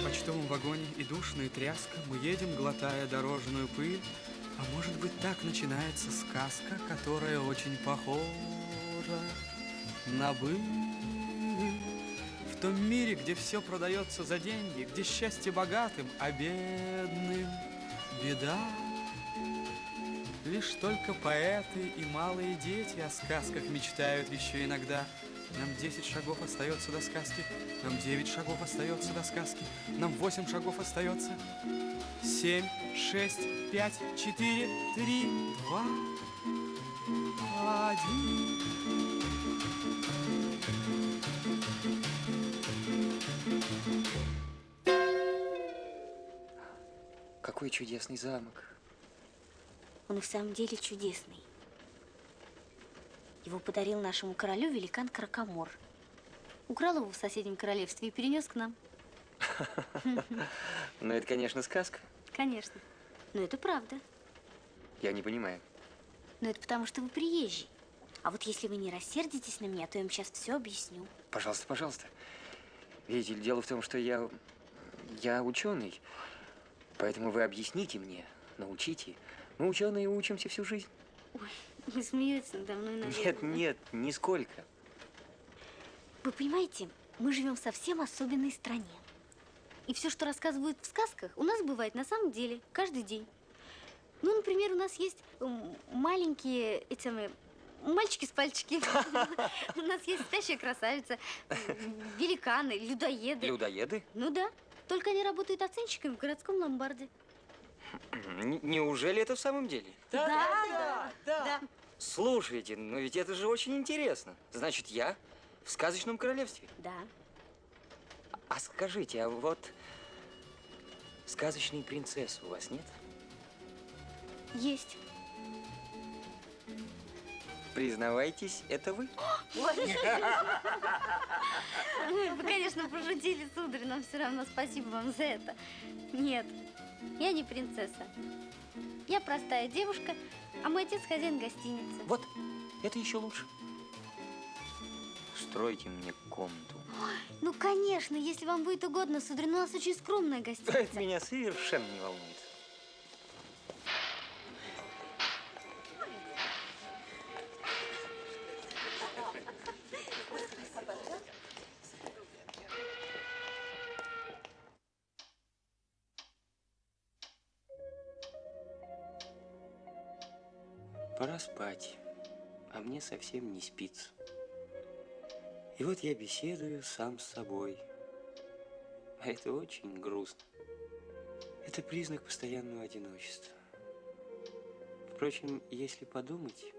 почтовом вагоне и душная тряска, мы едем, глотая дорожную пыль. А может быть, так начинается сказка, которая очень похожа на быль. В том мире, где все продается за деньги, где счастье богатым, а бедным беда. Лишь только поэты и малые дети о сказках мечтают еще иногда. Нам 10 шагов остается до сказки, нам 9 шагов остается до сказки, нам 8 шагов остается. 7, 6, 5, 4, 3, 2, 1. Какой чудесный замок. Он и в самом деле чудесный. Его подарил нашему королю великан Кракомор. Украл его в соседнем королевстве и перенес к нам. Ну, это, конечно, сказка. Конечно. Но это правда. Я не понимаю. Но это потому, что вы приезжий. А вот если вы не рассердитесь на меня, то я вам сейчас все объясню. Пожалуйста, пожалуйста. Видите ли, дело в том, что я ученый. Поэтому вы объясните мне, научите. Мы, ученые, учимся всю жизнь. Ой, вы смеетесь надо мной, наверное. Нет, нет, нисколько. Вы понимаете, мы живем в совсем особенной стране. И все, что рассказывают в сказках, у нас бывает на самом деле каждый день. Ну, например, у нас есть маленькие эти самые мальчики с пальчики. У нас есть спящая красавица, великаны, людоеды. Людоеды? Ну да. Только они работают оценщиками в городском ломбарде. Неужели это в самом деле? Да. Слушайте, но ведь это же очень интересно. Значит, я в сказочном королевстве. Да. А скажите, а вот сказочной принцессы у вас нет? Есть. Признавайтесь, это вы? Вы, конечно, пошутили, сударь, но все равно спасибо вам за это. Нет, я не принцесса. Я простая девушка, а мой отец хозяин гостиницы. Вот, это еще лучше. Стройте мне комнату. Ну, конечно, если вам будет угодно, сударь, но у нас очень скромная гостиница. Это меня совершенно не волнует. Пора спать, а мне совсем не спится. И вот я беседую сам с собой. А это очень грустно. Это признак постоянного одиночества. Впрочем, если подумать,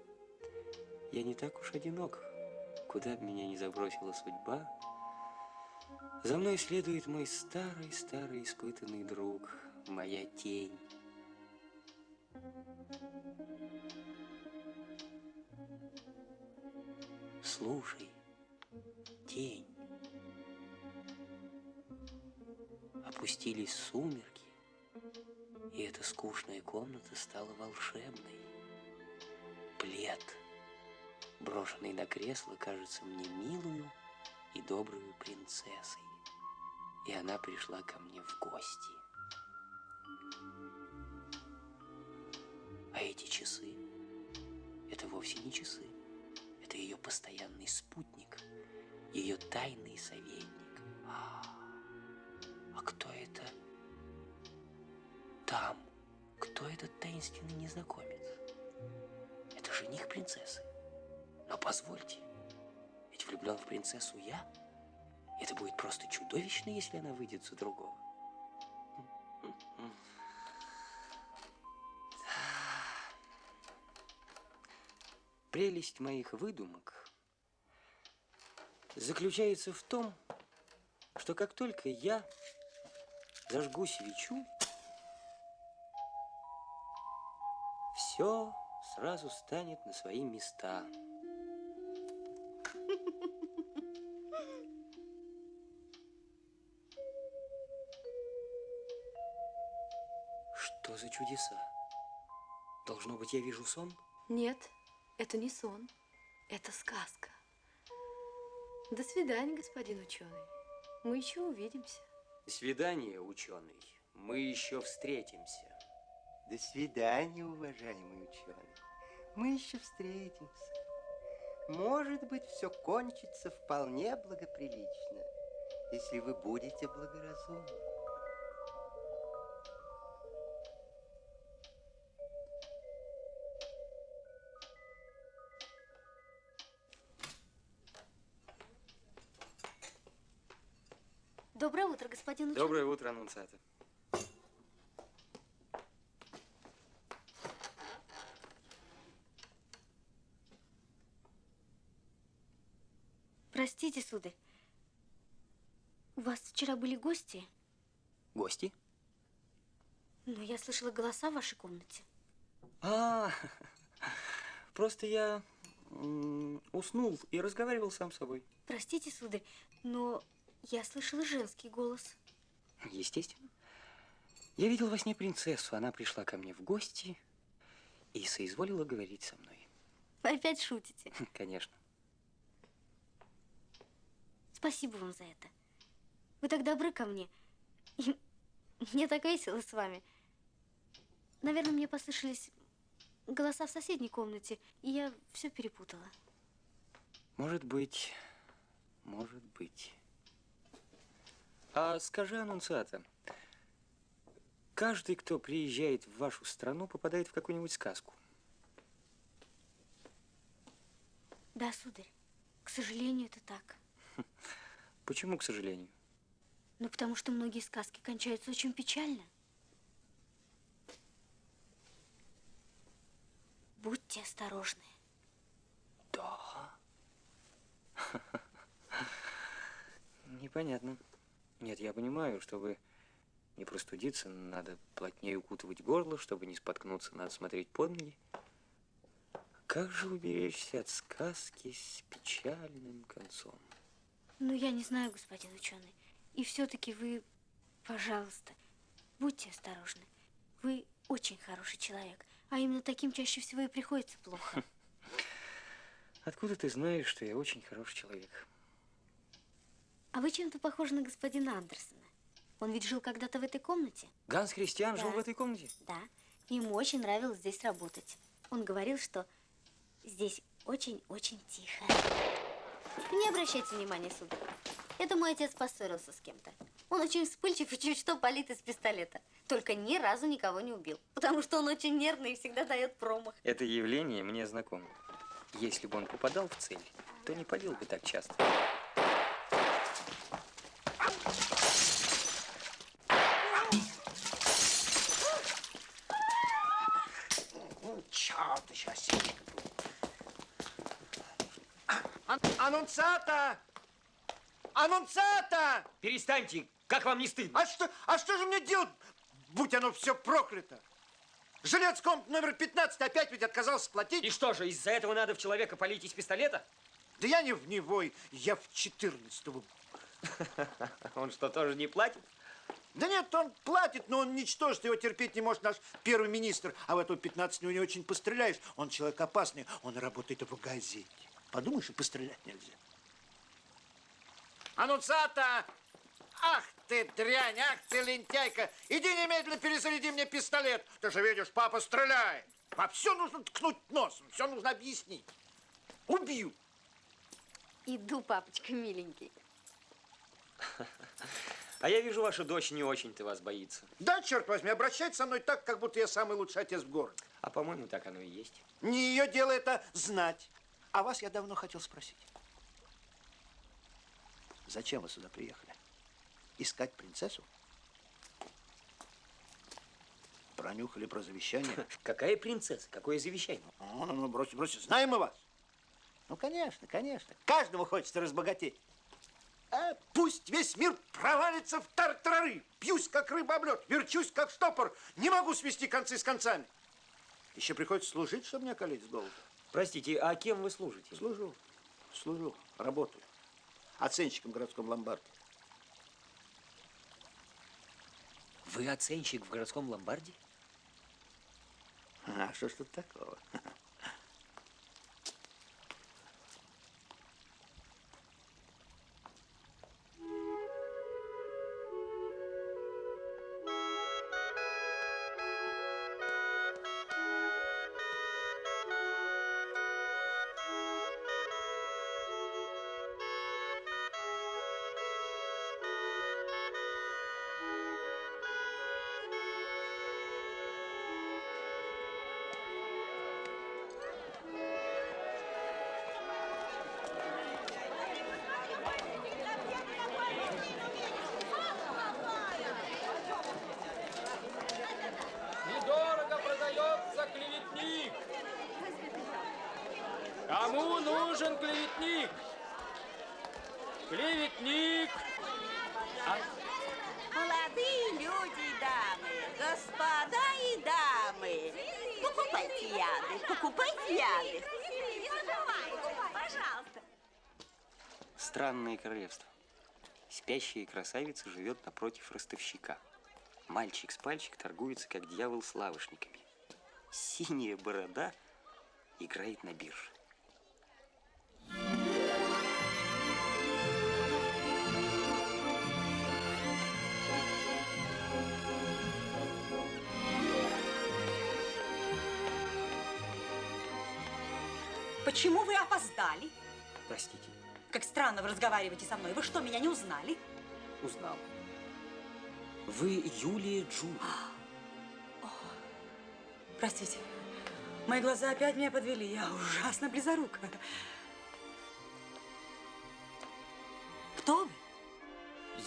я не так уж одинок. Куда бы меня ни забросила судьба, за мной следует мой старый испытанный друг, моя тень. Слушай, тень. Опустились сумерки, и эта скучная комната стала волшебной. Плед, брошенный на кресло, кажется мне милую и добрую принцессой. И она пришла ко мне в гости. А эти часы, это вовсе не часы. Это ее постоянный спутник, ее тайный советник. А кто это там? Кто этот таинственный незнакомец? Это жених принцессы. Но позвольте, ведь влюблен в принцессу я. Это будет просто чудовищно, если она выйдет за другого. Прелесть моих выдумок заключается в том, что как только я зажгу свечу, все сразу станет на свои места. Что за чудеса? Должно быть, я вижу сон? Нет, это не сон, это сказка. До свидания, господин ученый. Мы еще увидимся. До свидания, ученый. Мы еще встретимся. До свидания, уважаемый ученый. Мы еще встретимся. Может быть, все кончится вполне благоприлично, если вы будете благоразумны. Доброе утро, господин ученый. Доброе утро, Аннунциата. Простите, сударь. У вас вчера были гости, Гости? но я слышала голоса в вашей комнате. А, просто я уснул и разговаривал сам с собой. Простите, сударь, но я слышала женский голос. Естественно. Я видел во сне принцессу. Она пришла ко мне в гости и соизволила говорить со мной. Вы опять шутите. Конечно. Спасибо вам за это. Вы так добры ко мне. И мне так весело с вами. Наверное, мне послышались голоса в соседней комнате, и я все перепутала. Может быть, может быть. А скажи, Аннунциата, каждый, кто приезжает в вашу страну, попадает в какую-нибудь сказку? Да, сударь, к сожалению, это так. Почему, к сожалению? Ну, потому что многие сказки кончаются очень печально. Будьте осторожны. Да. Непонятно. Нет, я понимаю, чтобы не простудиться, надо плотнее укутывать горло, чтобы не споткнуться, надо смотреть под ноги. Как же уберечься от сказки с печальным концом? Ну, я не знаю, господин ученый. И все-таки вы, пожалуйста, будьте осторожны. Вы очень хороший человек, а именно таким чаще всего и приходится плохо. Откуда ты знаешь, что я очень хороший человек? А вы чем-то похожи на господина Андерсона. Он ведь жил когда-то в этой комнате. Ганс Христиан жил Да. в этой комнате? Да, ему очень нравилось здесь работать. Он говорил, что здесь очень-очень тихо. Не обращайте внимания, сударь. Это мой отец поссорился с кем-то. Он очень вспыльчив и чуть что палит из пистолета. Только ни разу никого не убил. Потому что он очень нервный и всегда дает промах. Это явление мне знакомо. Если бы он попадал в цель, то не палил бы так часто. Черт, еще осечка. Аннунциата! Аннунциата! Перестаньте! Как вам не стыдно? А что же мне делать, будь оно все проклято? Жилец комнаты номер 15 опять ведь отказался платить. И что же, из-за этого надо в человека палить из пистолета? Да я не в него, я в 14-го. Он что, тоже не платит? Да нет, он платит, но он ничтожит, его терпеть не может наш первый министр. А в эту 15 не очень постреляешь. Он человек опасный, он работает в газете. Подумаешь, и пострелять нельзя. Аннунциата! Ах ты дрянь, ах ты лентяйка! Иди немедленно перезаряди мне пистолет. Ты же видишь, папа стреляет. А все нужно ткнуть носом, все нужно объяснить. Убью. Иду, папочка миленький. А я вижу, ваша дочь не очень-то вас боится. Да, черт возьми, обращается со мной так, как будто я самый лучший отец в городе. А по-моему, так оно и есть. Не ее дело это знать. А вас я давно хотел спросить. Зачем вы сюда приехали? Искать принцессу? Пронюхали про завещание? Какая принцесса? Какое завещание? Ну, бросьте, бросьте. Знаем мы вас. Ну, конечно, конечно. Каждому хочется разбогатеть. А пусть весь мир провалится в тартарары. Пьюсь, как рыба об лед, верчусь, как штопор. Не могу свести концы с концами. Еще приходится служить, чтобы не околеть с голоду. Простите, а кем вы служите? Служу, работаю. Оценщиком в городском ломбарде. Вы оценщик в городском ломбарде? А что ж тут такого? нужен клеветник. Клеветник. Молодые люди и дамы, господа и дамы, покупайте яды, покупайте яды. Пожалуйста. Странное королевство. Спящая красавица живет напротив ростовщика. Мальчик с пальчик торгуется, как дьявол с лавошниками. Синяя борода играет на бирже. Почему вы опоздали? Простите, Как странно вы разговариваете со мной. Вы что, меня не узнали? узнал. Вы Юлия Джули. Простите, мои глаза опять меня подвели. Я ужасно близорука. Кто вы?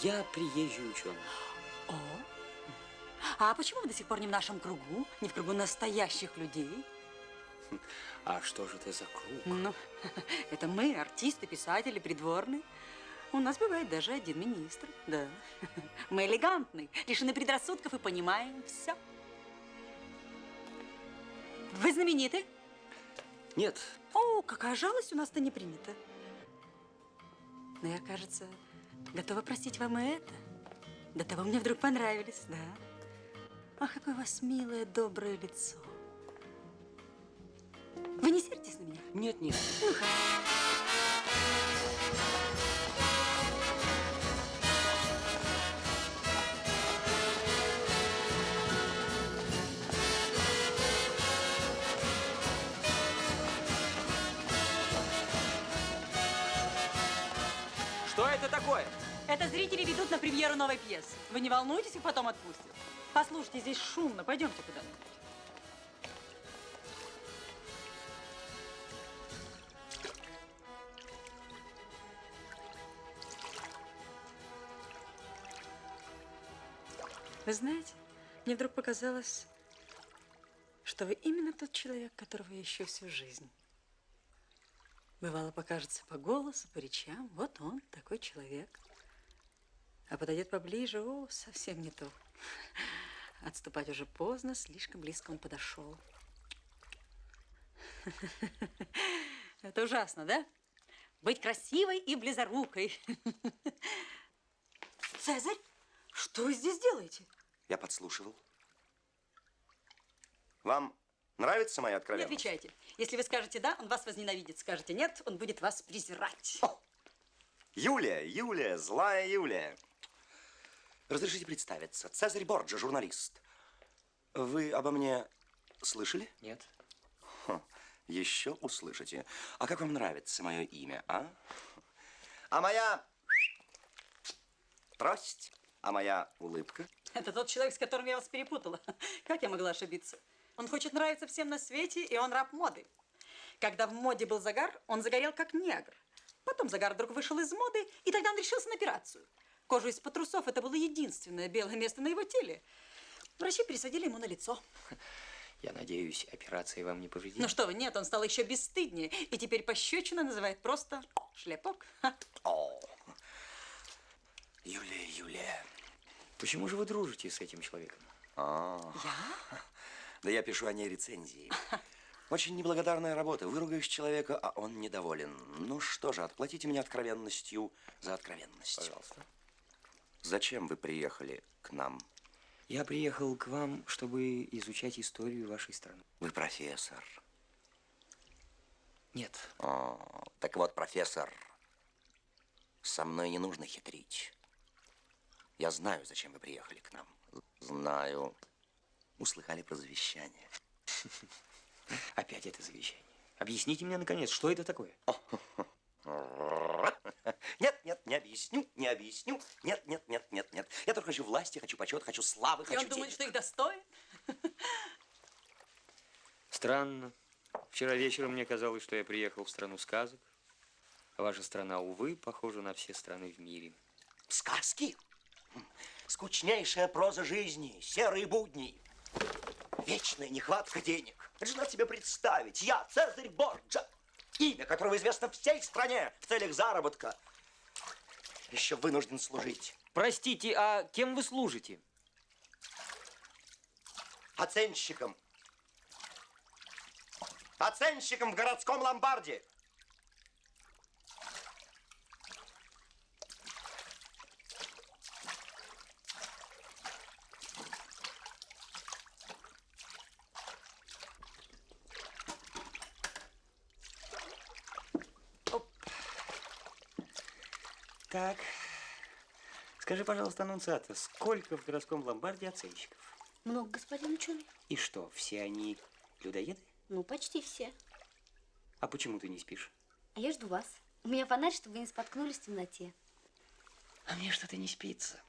Я приезжий ученый. О. А почему вы до сих пор не в нашем кругу? Не в кругу настоящих людей? А что же это за круг? Ну, это мы, артисты, писатели, придворные. У нас бывает даже один министр, да. Мы элегантны, лишены предрассудков и понимаем все. Вы знамениты? Нет, О, какая жалость, у нас-то не принято. Но я, кажется, готова простить вам и это. До того мне вдруг понравились, да. Ах, какое у вас милое, доброе лицо. Вы не сердитесь на меня? нет, нет. Ну, хорошо. Что это такое? Это зрители ведут на премьеру новой пьесы. Вы не волнуйтесь, их потом отпустят. Послушайте, здесь шумно. Пойдемте куда-нибудь. Вы знаете, мне вдруг показалось, что вы именно тот человек, которого я ищу всю жизнь. Бывало, покажется по голосу, по речам. Вот он, такой человек. А подойдет поближе, о, совсем не то. Отступать уже поздно, слишком близко он подошел. Это ужасно, да? Быть красивой и близорукой. Цезарь, что вы здесь делаете? Я подслушивал. Вам нравится моя Не откровенность? отвечайте. Если вы скажете «да», он вас возненавидит. Скажете «нет», он будет вас презирать. О! Юлия, злая Юлия. Разрешите представиться. Цезарь Борджа, журналист. Вы обо мне слышали? Нет. Еще услышите. А как вам нравится мое имя, а? А моя трость? А моя улыбка? Это тот человек, с которым я вас перепутала. Как я могла ошибиться? Он хочет нравиться всем на свете, и он раб моды. Когда в моде был загар, он загорел как негр. Потом загар вдруг вышел из моды, и тогда он решился на операцию. Кожа из-под трусов – это было единственное белое место на его теле. Врачи пересадили ему на лицо. Я надеюсь, операция вам не повредила? Ну что вы, нет, он стал еще бесстыднее. И теперь пощечина называет просто шлепок. Ха. О, Юлия. Почему же вы дружите с этим человеком? Я? Да я пишу о ней рецензии. Очень неблагодарная работа. Выругаешь человека, а он недоволен. Ну что же, отплатите мне откровенностью за откровенность. Пожалуйста. Зачем вы приехали к нам? Я приехал к вам, чтобы изучать историю вашей страны. Вы профессор. Нет. Так вот, профессор, со мной не нужно хитрить. Я знаю, зачем вы приехали к нам. Знаю. Услыхали про завещание. Опять это завещание. Объясните мне, наконец, что это такое? Нет, не объясню. Нет. Я только хочу власти, хочу почет, хочу славы, И хочу он думает, денег. что их достоин? Странно. Вчера вечером мне казалось, что я приехал в страну сказок. А ваша страна, увы, похожа на все страны в мире. Сказки? Скучнейшая проза жизни, серые будни. Вечная нехватка денег. Это же надо себе представить. Я, Цезарь Борджа, имя которого известно всей стране в целях заработка, еще вынужден служить Простите, а кем вы служите? оценщиком. Оценщиком в городском ломбарде. Так, скажи, пожалуйста, аннунциата, сколько в городском ломбарде оценщиков? Много, господин ученый. И что, все они людоеды? Ну, почти все. А почему ты не спишь? А я жду вас. У меня фонарь, чтобы вы не споткнулись в темноте. А мне что-то не спится.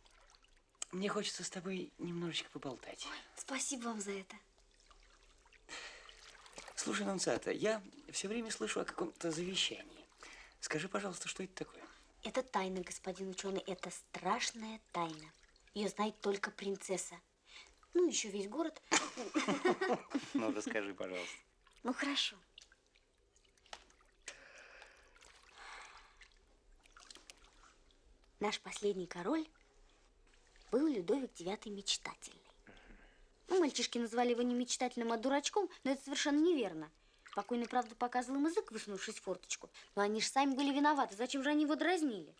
Мне хочется с тобой немножечко поболтать. Ой, спасибо вам за это. Слушай, аннунциата, я все время слышу о каком-то завещании. Скажи, пожалуйста, что это такое? Это тайна, господин ученый. Это страшная тайна. Ее знает только принцесса. Ну, еще весь город. Ну, расскажи, пожалуйста. Ну, хорошо. Наш последний король был Людовик IX Мечтательный. Ну, мальчишки назвали его не мечтательным, а дурачком, но это совершенно неверно. Покойный, правда, показывал им язык, высунувшись в форточку. Но они же сами были виноваты. Зачем же они его дразнили?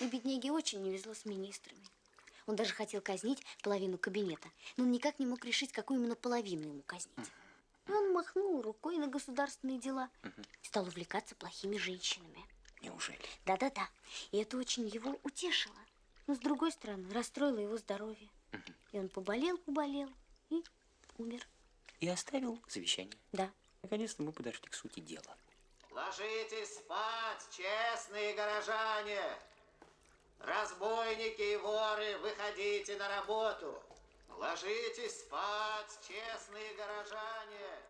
И бедняге очень не везло с министрами. Он даже хотел казнить половину кабинета, но он никак не мог решить, какую именно половину ему казнить. И он махнул рукой на государственные дела и стал увлекаться плохими женщинами. Неужели? Да-да-да. И это очень его утешило. Но, с другой стороны, расстроило его здоровье. И он поболел и умер. И оставил завещание. Да. Наконец-то мы подошли к сути дела. Ложитесь спать, честные горожане! Разбойники и воры, выходите на работу! Ложитесь спать, честные горожане!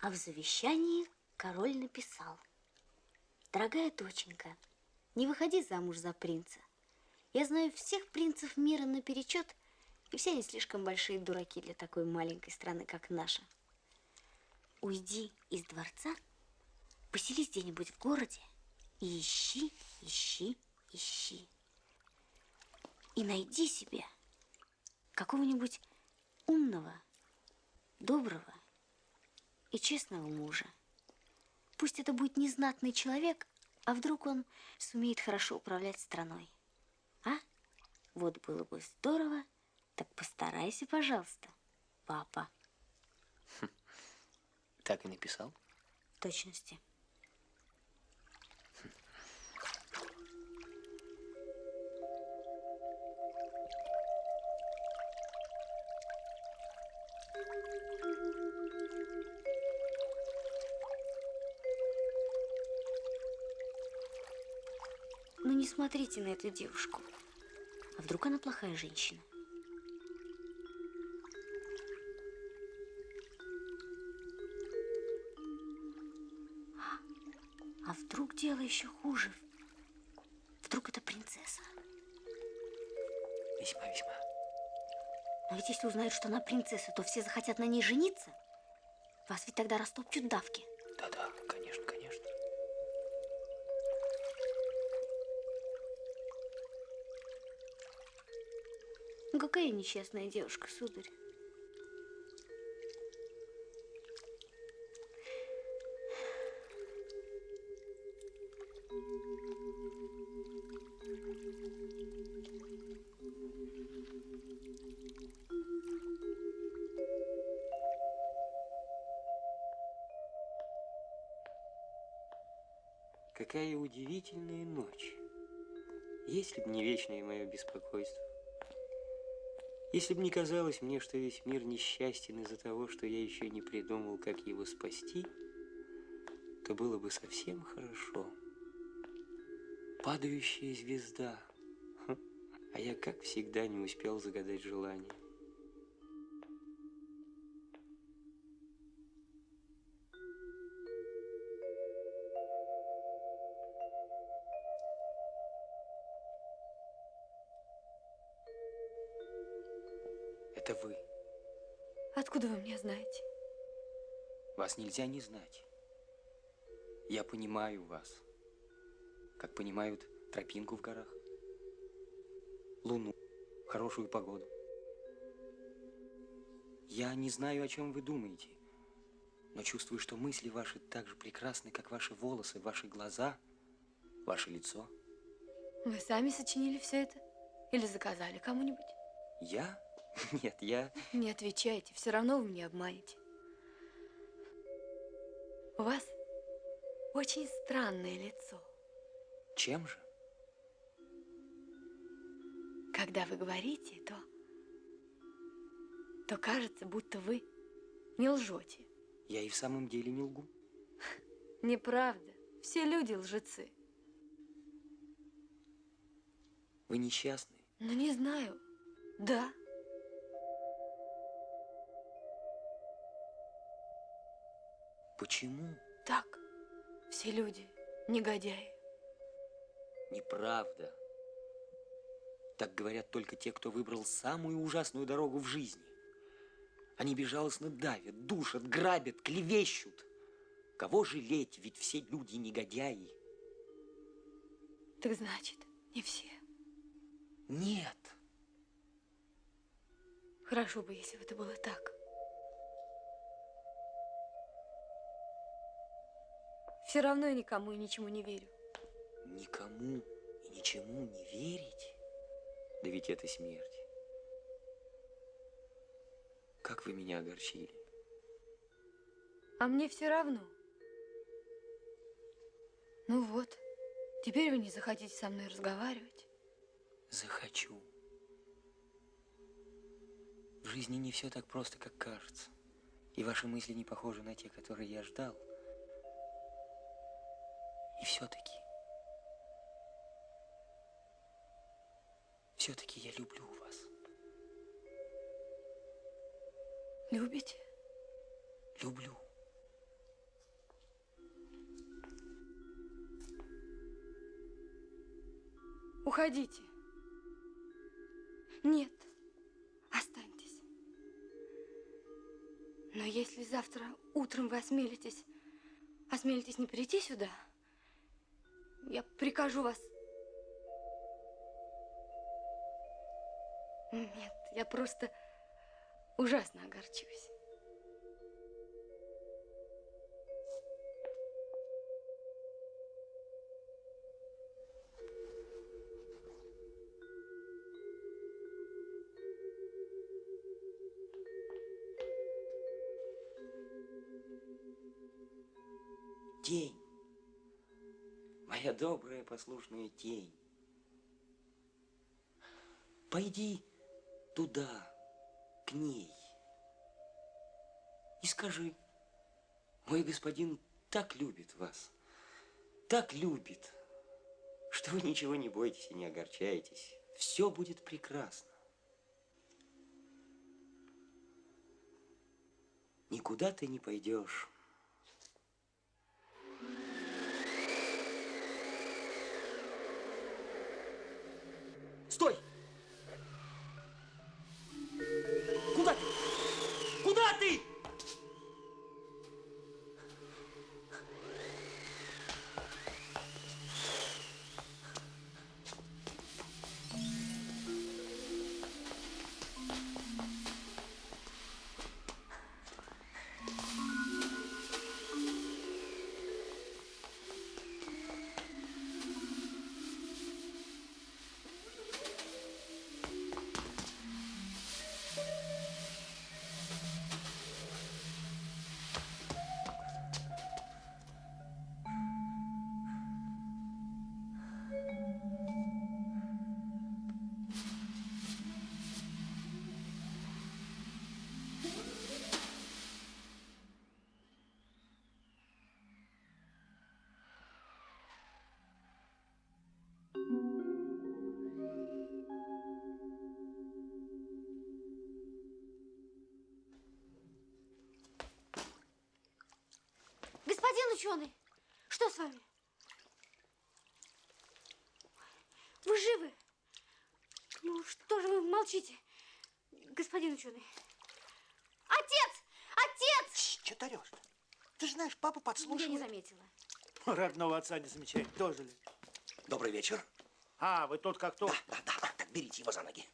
А в завещании король написал: «Дорогая доченька, не выходи замуж за принца. Я знаю всех принцев мира наперечет, и все они слишком большие дураки для такой маленькой страны, как наша. Уйди из дворца, поселись где-нибудь в городе и ищи. И найди себе какого-нибудь умного, доброго и честного мужа. Пусть это будет незнатный человек, а вдруг он сумеет хорошо управлять страной. А? Вот было бы здорово. Так постарайся, пожалуйста, папа». Так и написал? В точности. Ну, не смотрите на эту девушку. А вдруг она плохая женщина? А вдруг дело еще хуже? Вдруг это принцесса? Весьма. Но ведь если узнают, что она принцесса, то все захотят на ней жениться. Вас ведь тогда растопчут давки. Да, конечно. Ну, какая несчастная девушка, сударь. Какая удивительная ночь. Если б не вечное мое беспокойство. Если бы не казалось мне, что весь мир несчастен из-за того, что я еще не придумал, как его спасти, то было бы совсем хорошо. Падающая звезда. А я, как всегда, не успел загадать желание. Это вы. Откуда вы меня знаете? Вас нельзя не знать. Я понимаю вас, как понимают тропинку в горах, луну, хорошую погоду. Я не знаю, о чем вы думаете, но чувствую, что мысли ваши так же прекрасны, как ваши волосы, ваши глаза, ваше лицо. Вы сами сочинили все это? Или заказали кому-нибудь? Я? Нет, я... Не отвечайте, все равно вы меня обманете. У вас очень странное лицо. Чем же? Когда вы говорите, то кажется, будто вы не лжете. Я и в самом деле не лгу. Неправда. Все люди лжецы. Вы несчастны. Ну, не знаю. Да. Почему? Так. Все люди негодяи. Неправда. Так говорят только те, кто выбрал самую ужасную дорогу в жизни. Они безжалостно давят, душат, грабят, клевещут. Кого жалеть, ведь все люди негодяи. Так значит, не все. Нет. Хорошо бы, если бы это было так. Все равно я никому и ничему не верю. Никому и ничему не верить? Да ведь это смерть. Как вы меня огорчили. А мне все равно. Ну вот, теперь вы не захотите со мной разговаривать. Захочу. В жизни не все так просто, как кажется. И ваши мысли не похожи на те, которые я ждал. И все-таки я люблю вас. Любите? Люблю. Уходите. Нет, останьтесь. Но если завтра утром вы осмелитесь не прийти сюда, я прикажу вас... Нет, я просто ужасно огорчусь. Тень. Моя добрая, послушная тень. Пойди туда, к ней. И скажи, мой господин так любит вас, так любит, что вы ничего не бойтесь и не огорчаетесь. Все будет прекрасно. Никуда ты не пойдешь. Стой! Куда ты? Куда ты? Господин ученый, что с вами? Вы живы? Ну, что же вы молчите, господин ученый? Отец! Отец! Что ты орешь-то? Ты же знаешь, папа Я подслушивает. не заметила. Родного отца не замечает, тоже ли? Добрый вечер. А, вы тут как то. Да. Так, берите его за ноги.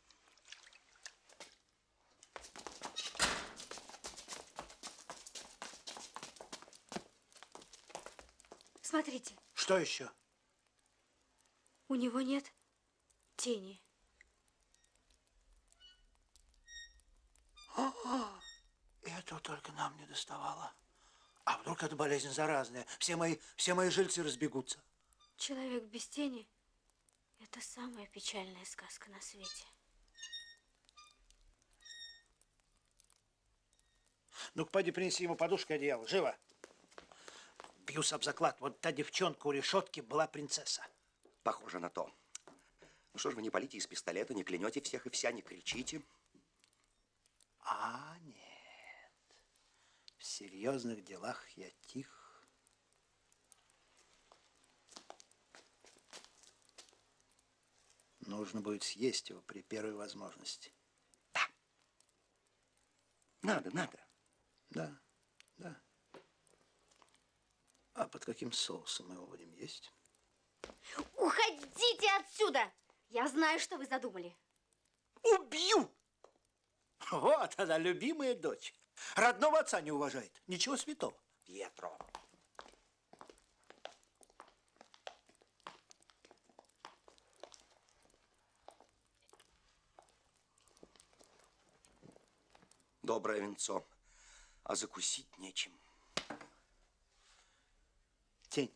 Смотрите, Что еще? у него нет тени. Этого только нам не доставало. А вдруг эта болезнь заразная? Все мои жильцы разбегутся. Человек без тени – это самая печальная сказка на свете. Ну-ка, пойди принеси ему подушку и одеяло. Живо. Бьюсь об заклад. Вот та девчонка у решетки была принцесса. Похоже на то. Ну что ж вы не палите из пистолета, не клянете всех и вся, не кричите? А, нет. В серьезных делах я тих. Нужно будет съесть его при первой возможности. Надо. Да. А под каким соусом мы его будем есть? Уходите отсюда! Я знаю, что вы задумали. Убью! Вот она, любимая дочь. Родного отца не уважает. Ничего святого. Пьетро. Доброе венцо, а закусить нечем. Тень.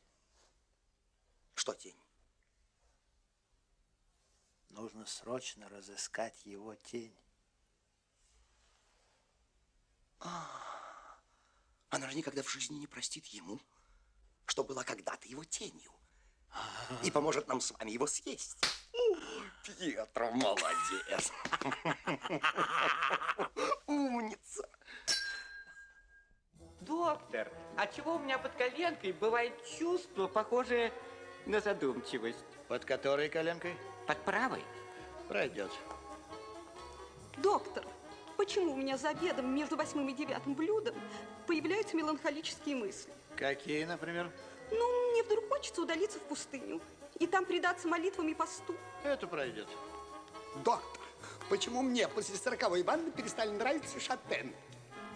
Что тень? Нужно срочно разыскать его тень. Она же никогда в жизни не простит ему, что была когда-то его тенью. И поможет нам с вами его съесть. Пьетро, молодец. Умница. Доктор, а чего у меня под коленкой бывает чувство, похожее на задумчивость? Под которой коленкой? Под правой? Пройдет. Доктор, почему у меня за обедом между 8 и 9 блюдом появляются меланхолические мысли? Какие, например? Ну, мне вдруг хочется удалиться в пустыню и там предаться молитвам и посту. Это пройдет. Доктор, почему мне после 40-й ванны перестали нравиться Шопен?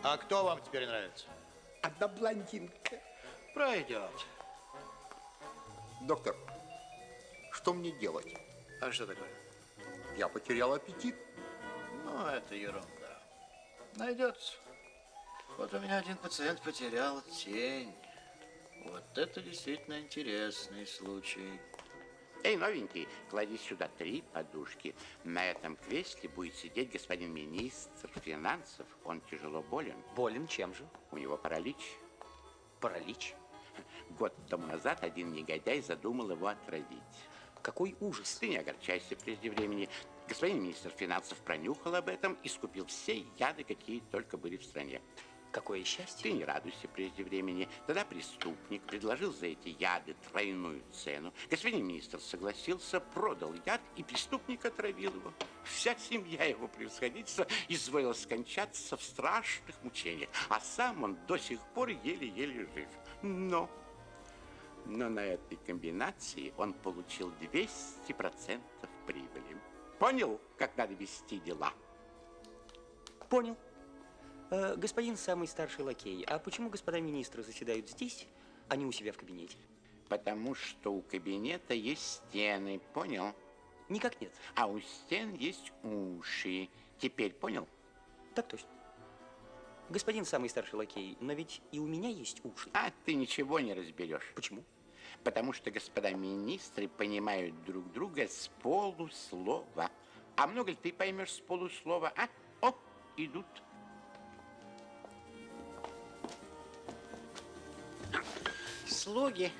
А кто вам теперь нравится? Одна блондинка. Пройдет. Доктор, что мне делать? А что такое? Я потерял аппетит. Ну, это ерунда. Найдется. Вот у меня один пациент потерял тень. Вот это действительно интересный случай. Эй, новенький, клади сюда 3 подушки. На этом кресле будет сидеть господин министр финансов. Он тяжело болен. Болен чем же? У него паралич. Паралич? Год тому назад один негодяй задумал его отравить. Какой ужас. Ты не огорчайся прежде времени. Господин министр финансов пронюхал об этом и скупил все яды, какие только были в стране. Какое счастье. Ты не радуйся прежде времени. Тогда преступник предложил за эти яды тройную цену. Господин министр согласился, продал яд, и преступник отравил его. Вся семья его превосходительства изволила скончаться в страшных мучениях, а сам он до сих пор еле-еле жив. Но на этой комбинации он получил 200% прибыли. Понял, как надо вести дела? Понял. Господин самый старший лакей, а почему господа министры заседают здесь, а не у себя в кабинете? Потому что у кабинета есть стены, понял? Никак нет. А у стен есть уши. Теперь понял? Так точно. Господин самый старший лакей, но ведь и у меня есть уши. А ты ничего не разберешь. Почему? Потому что господа министры понимают друг друга с полуслова. А много ли ты поймешь с полуслова, а? О, идут. Слуги,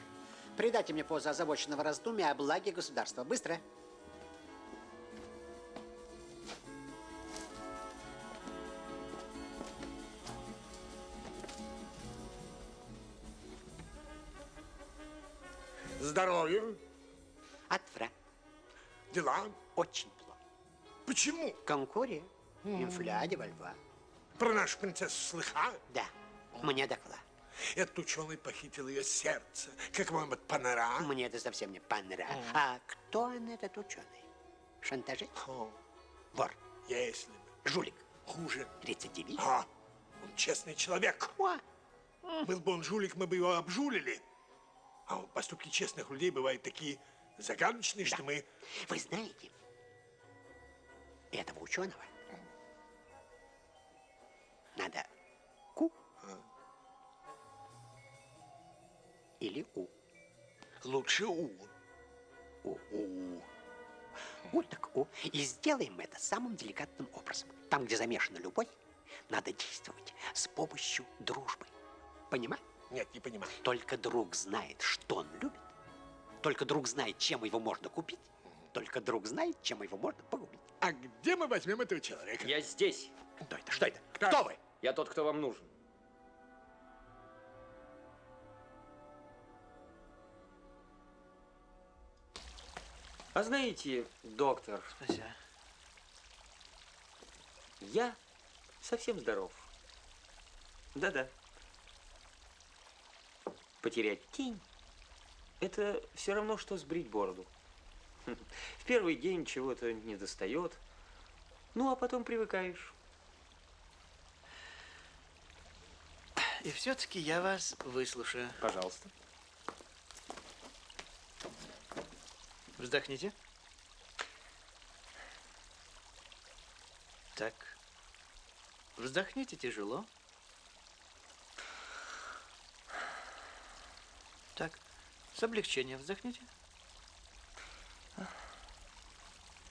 придайте мне позу озабоченного раздумья о благе государства. Быстро. Здоровье. Отвра. Дела. Очень плохо. Почему? Конкурия. Инфляция во льва. Про нашу принцессу слыхал? Да, мне доклад. Этот ученый похитил ее сердце. Как вам это панорама? Мне это совсем не понравилось. А кто он, этот ученый? Шантажист? Вор? Если бы. Жулик? Хуже. Рецидивист? Он честный человек. Был бы он жулик, мы бы его обжулили. А поступки честных людей бывают такие загадочные, что мы... Вы знаете, этого ученого надо ку или у. Лучше у. У. У так у. И сделаем это самым деликатным образом. Там, где замешана любовь, надо действовать с помощью дружбы. Понимаешь? Нет, не понимаю. Только друг знает, что он любит. Только друг знает, чем его можно купить. Только друг знает, чем его можно погубить. А где мы возьмем этого человека? Я здесь. Кто это? Что это? Кто вы? Я тот, кто вам нужен. А знаете, доктор, я совсем здоров. Да-да. Потерять тень – это все равно, что сбрить бороду. В первый день чего-то не достает, ну а потом привыкаешь. И все-таки я вас выслушаю. Пожалуйста. Вздохните. Так. Вздохните тяжело. Так. С облегчением вздохните.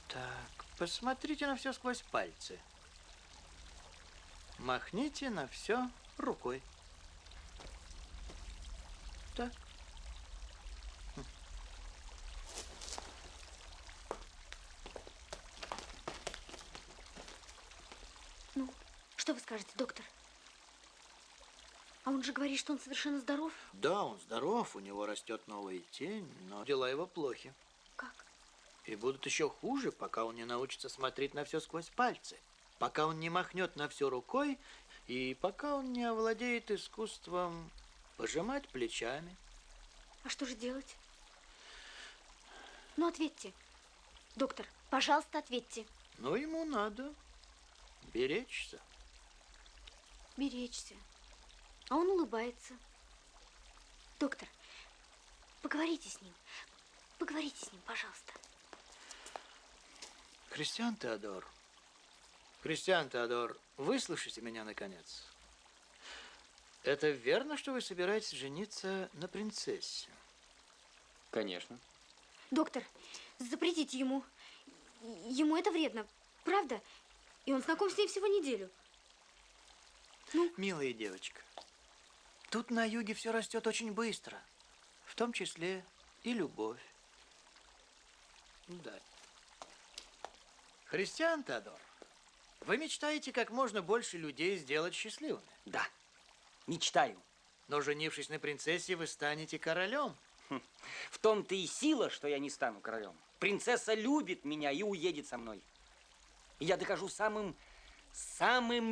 Так. Посмотрите на все сквозь пальцы. Махните на все рукой. Так. Ну, что вы скажете, доктор? А он же говорит, что он совершенно здоров. Да, он здоров, у него растет новая тень, но дела его плохи. Как? И будут еще хуже, пока он не научится смотреть на все сквозь пальцы, пока он не махнет на все рукой, и пока он не овладеет искусством пожимать плечами. А что же делать? Ну, ответьте. Доктор, пожалуйста, ответьте. Ну, ему надо беречься. Беречься. А он улыбается. Доктор, поговорите с ним. Поговорите с ним, пожалуйста. Кристиан Теодор, выслушайте меня, наконец. Это верно, что вы собираетесь жениться на принцессе? Конечно. Доктор, запретите ему. Ему это вредно, правда? И он знаком с ней всего неделю. Ну? Милая девочка, тут на юге все растет очень быстро. В том числе и любовь. Да. Христиан Теодор, вы мечтаете как можно больше людей сделать счастливыми? Да, мечтаю. Но женившись на принцессе, вы станете королем. В том-то и сила, что я не стану королем. Принцесса любит меня и уедет со мной. И я докажу самым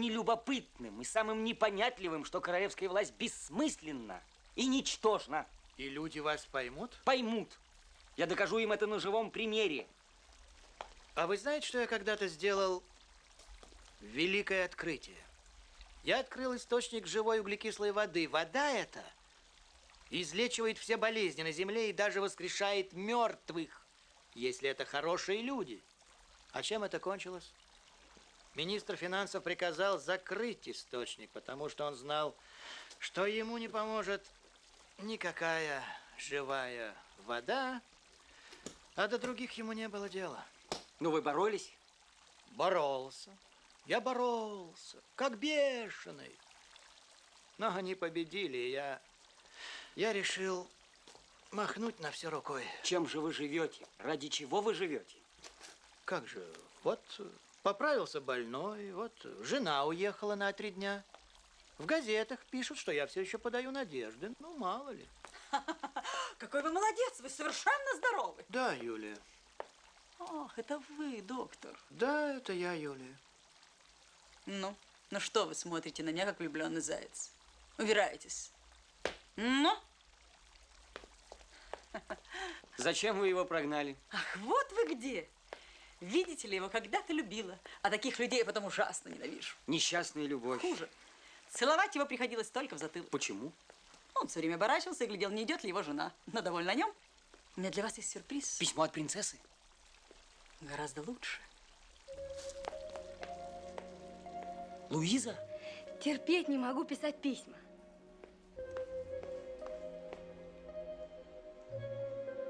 нелюбопытным и самым непонятливым, что королевская власть бессмысленна и ничтожна. И люди вас поймут? Поймут. Я докажу им это на живом примере. А вы знаете, что я когда-то сделал великое открытие? Я открыл источник живой углекислой воды. Вода эта излечивает все болезни на земле и даже воскрешает мертвых, если это хорошие люди. А чем это кончилось? Министр финансов приказал закрыть источник, потому что он знал, что ему не поможет никакая живая вода, а до других ему не было дела. Ну, вы боролись? Боролся. Я боролся, как бешеный. Но они победили, и я решил махнуть на все рукой. Чем же вы живете? Ради чего вы живете? Как же, вот поправился больной, вот жена уехала на 3 дня. В газетах пишут, что я все еще подаю надежды. Ну, мало ли. Какой вы молодец, вы совершенно здоровы. Да, Юлия. Ох, это вы, доктор. Да, это я, Юлия. Ну что вы смотрите на меня, как влюбленный заяц? Убирайтесь. Ну? Зачем вы его прогнали? Ах, вот вы где. Видите ли, его когда-то любила. А таких людей я потом ужасно ненавижу. Несчастная любовь. Хуже. Целовать его приходилось только в затылок. Почему? Он все время оборачивался и глядел, не идет ли его жена. Но довольна о нем. У меня для вас есть сюрприз. Письмо от принцессы? Гораздо лучше. Луиза? Терпеть не могу писать письма.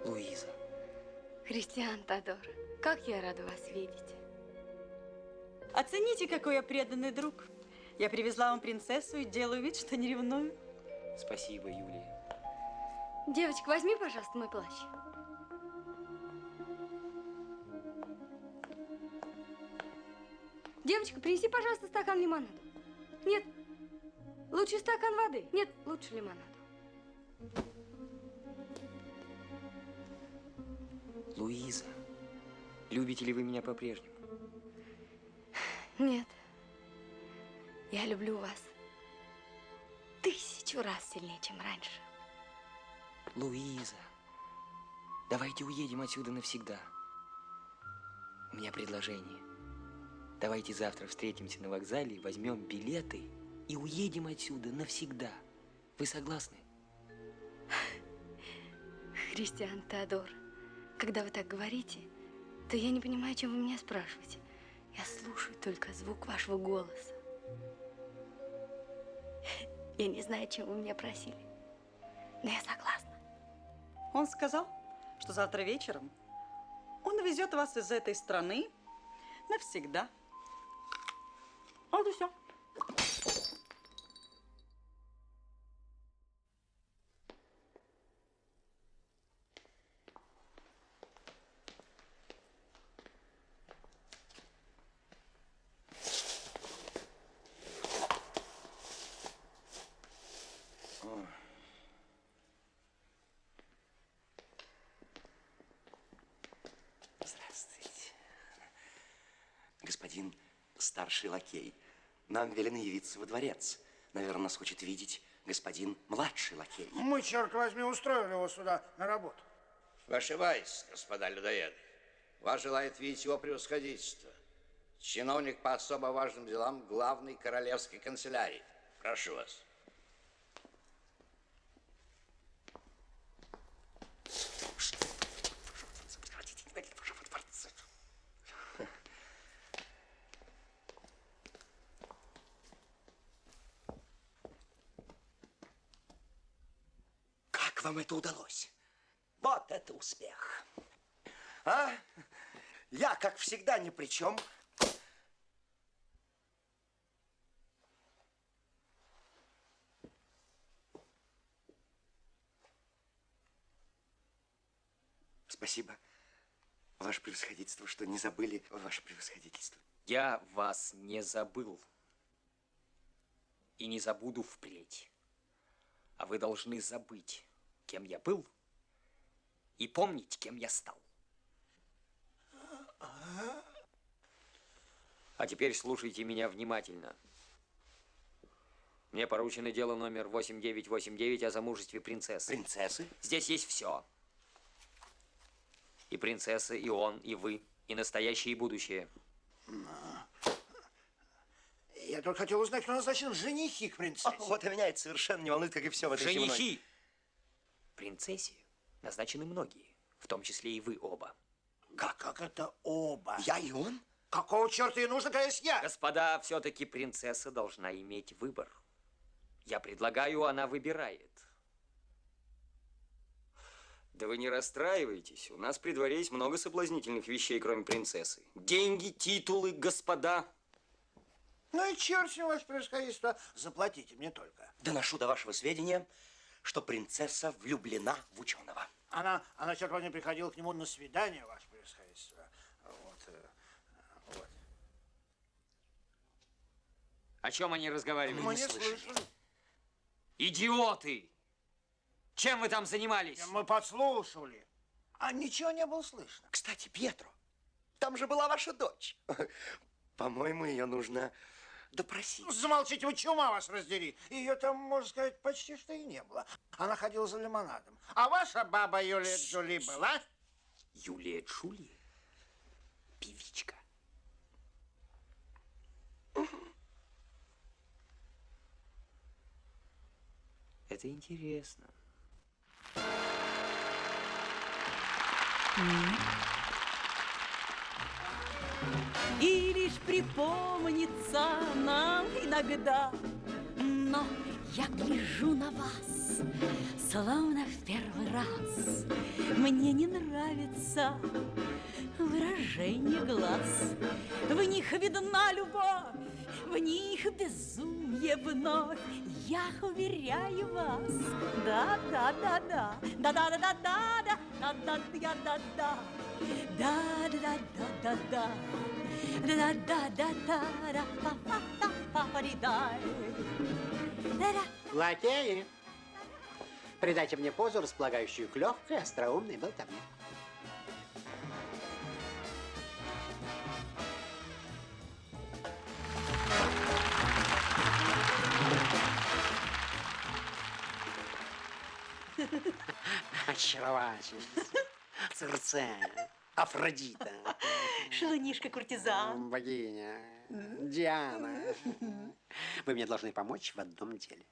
Луиза. Христиан Теодор, как я рада вас видеть. Оцените, какой я преданный друг. Я привезла вам принцессу и делаю вид, что не ревную. Спасибо, Юлия. Девочка, возьми, пожалуйста, мой плащ. Девочка, принеси, пожалуйста, стакан лимонаду. Нет, лучше стакан воды. Нет, лучше лимонаду. Луиза, любите ли вы меня по-прежнему? Нет, я люблю вас 1000 раз сильнее, чем раньше. Луиза, давайте уедем отсюда навсегда. У меня предложение. Давайте завтра встретимся на вокзале, возьмем билеты и уедем отсюда навсегда. Вы согласны? Христиан Теодор, когда вы так говорите, то я не понимаю, о чем вы меня спрашиваете. Я слушаю только звук вашего голоса. Я не знаю, чем вы меня просили, но я согласна. Он сказал, что завтра вечером он увезет вас из этой страны навсегда. Вот и все. Здравствуйте. Господин старший лакей, нам велено явиться во дворец. Наверное, нас хочет видеть господин младший лакей. Мы, черт возьми, устроили его сюда на работу. Вы ошибаетесь, господа людоеды. Вас желает видеть его превосходительство. Чиновник по особо важным делам главной королевской канцелярии. Прошу вас. Как вам это удалось? Вот это успех. А? Я, как всегда, ни при чем. Спасибо, ваше превосходительство, что не забыли ваше превосходительство. Я вас не забыл. И не забуду впредь. А вы должны забыть, кем я был, и помнить, кем я стал. А теперь слушайте меня внимательно. Мне поручено дело номер 8989 о замужестве принцессы. Принцессы? Здесь есть все. И принцесса, и он, и вы, и настоящее, и будущее. Я только хотел узнать, кто назначен женихи к принцессе. Вот и меня это совершенно не волнует, как и все в этой земной. Женихи! Принцессе назначены многие, в том числе и вы оба. Как это оба? Я и он? Какого черта ей нужно, конечно, я? Господа, все-таки принцесса должна иметь выбор. Я предлагаю, она выбирает. Да вы не расстраивайтесь. У нас при дворе есть много соблазнительных вещей, кроме принцессы. Деньги, титулы, господа. Ну и черт с ним, ваше превосходительство. Заплатите мне только. Доношу до вашего сведения, что принцесса влюблена в ученого. Она черт возьми, приходила к нему на свидание, ваше превосходительство. Вот. О чем они разговаривали? Мы не слышали. Идиоты! Чем вы там занимались? Мы подслушивали. А ничего не было слышно. Кстати, Пьетро, там же была ваша дочь. По-моему, ее нужно допросить. Замолчите, вы, чума вас раздери. Ее там, можно сказать, почти что и не было. Она ходила за лимонадом. А ваша баба Юлия Джули была? Юлия Джули? Певичка. Это интересно. И лишь припомнится нам иногда, но я гляжу на вас, словно в первый раз. Мне не нравится выражение глаз. В них видна любовь, в них безумие вновь. Я уверяю вас, да-да-да-да, да-да-да-да-да, да-да-да-да-да, да-да-да-да-да, да-да-да-да-да-да-па-па-па-па-ри-дай. Лакеи, придайте мне позу, располагающую к легкой, остроумной болтовне. Очаровательница, Цирцея, Афродита, Шалунишка-куртизан, богиня, Диана. Вы мне должны помочь в одном деле.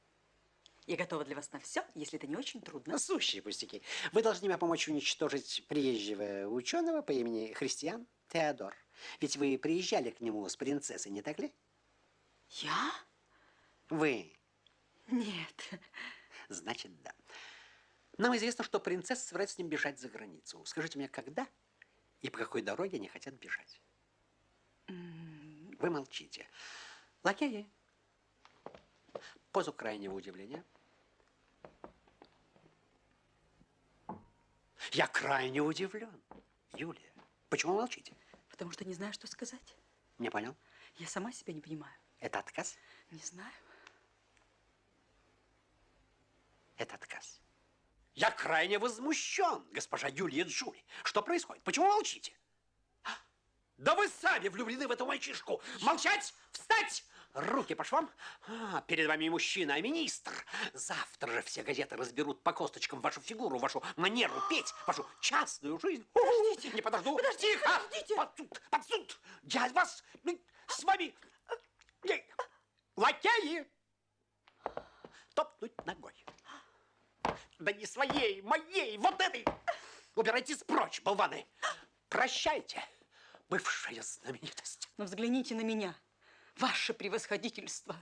Я готова для вас на все, если это не очень трудно. Сущие пустяки. Вы должны мне помочь уничтожить приезжего ученого по имени Христиан Теодор. Ведь вы приезжали к нему с принцессой, не так ли? Я? Вы. Нет. Значит, да. Нам известно, что принцесса собирается с ним бежать за границу. Скажите мне, когда и по какой дороге они хотят бежать? Вы молчите. Лакеи. Позу крайнего удивления. Я крайне удивлен. Юлия, почему молчите? Потому что не знаю, что сказать. Не понял? Я сама себя не понимаю. Это отказ? Не знаю. Это отказ. Я крайне возмущен, госпожа Юлия Джули. Что происходит? Почему молчите? Да вы сами влюблены в эту мальчишку. Молчать! Встать! Руки по швам. Перед вами мужчина, а министр. Завтра же все газеты разберут по косточкам вашу фигуру, вашу манеру петь, вашу частную жизнь. Подождите. Не подожду. Подождите, Тихо! подождите. Под суд! Под суд! Я вас с вами... Лакеи! Топнуть ногой. Да не своей, моей, вот этой. Убирайтесь прочь, болваны. Прощайте, бывшая знаменитость. Но взгляните на меня. Ваше превосходительство.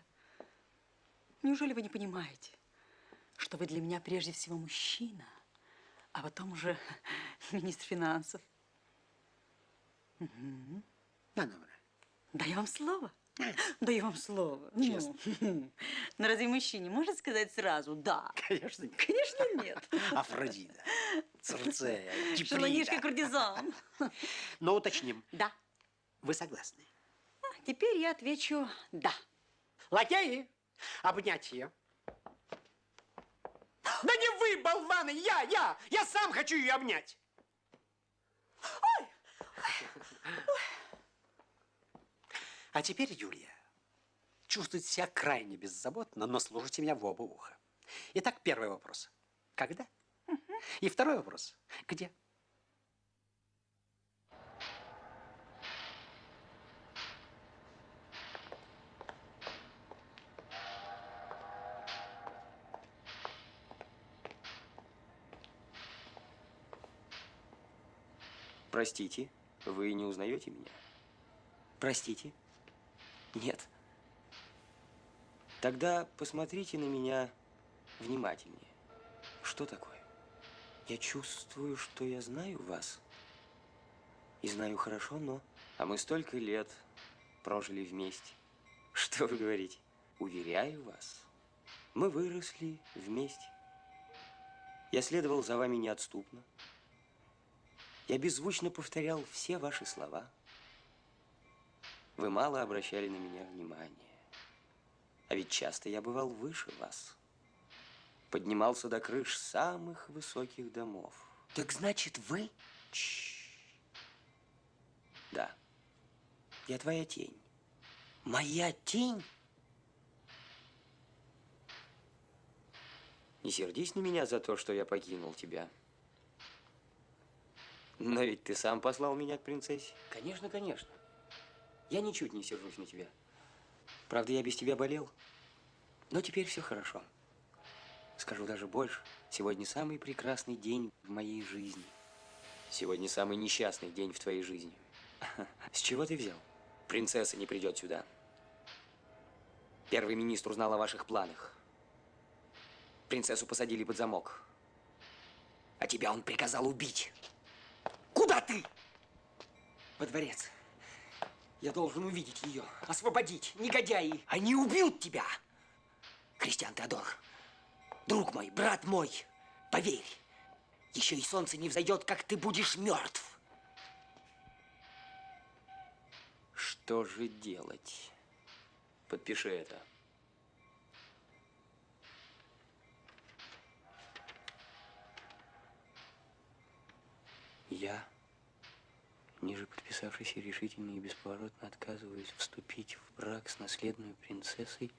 Неужели вы не понимаете, что вы для меня прежде всего мужчина, а потом уже министр финансов? Угу. Даю вам слово. Даю вам слово. Честно. Ну, но разве мужчине может сказать сразу «да»? Конечно, нет. Конечно, нет. Афродита, Цирцея, Шалунишка-куртизан. Но уточним. Да. Вы согласны? Теперь я отвечу «да». Лакеи, обнять ее. Да не вы, болваны, я сам хочу ее обнять. Ой! А теперь, Юлия, чувствуете себя крайне беззаботно, но слушайте меня в оба уха. Итак, первый вопрос. Когда? И второй вопрос. Где? Простите, вы не узнаете меня? Простите? Нет. Тогда посмотрите на меня внимательнее. Что такое? Я чувствую, что я знаю вас. И знаю хорошо, но... А мы столько лет прожили вместе. Что вы говорите? Уверяю вас, мы выросли вместе. Я следовал за вами неотступно. Я беззвучно повторял все ваши слова. Вы мало обращали на меня внимания. А ведь часто я бывал выше вас. Поднимался до крыш самых высоких домов. Так значит, вы? Чш. Да. Я твоя тень. Моя тень? Не сердись на меня за то, что я покинул тебя. Но ведь ты сам послал меня к принцессе. Конечно, конечно. Я ничуть не сержусь на тебя. Правда, я без тебя болел. Но теперь все хорошо. Скажу даже больше. Сегодня самый прекрасный день в моей жизни. Сегодня самый несчастный день в твоей жизни. С чего ты взял? Принцесса не придет сюда. Первый министр узнал о ваших планах. Принцессу посадили под замок. А тебя он приказал убить. Куда ты? Во дворец. Я должен увидеть ее, освободить. Негодяи, они убьют тебя. Кристиан Теодор, друг мой, брат мой, поверь, еще и солнце не взойдет, как ты будешь мертв. Что же делать? Подпиши это. Я, ниже подписавшийся, решительно и бесповоротно отказываюсь вступить в брак с наследной принцессой,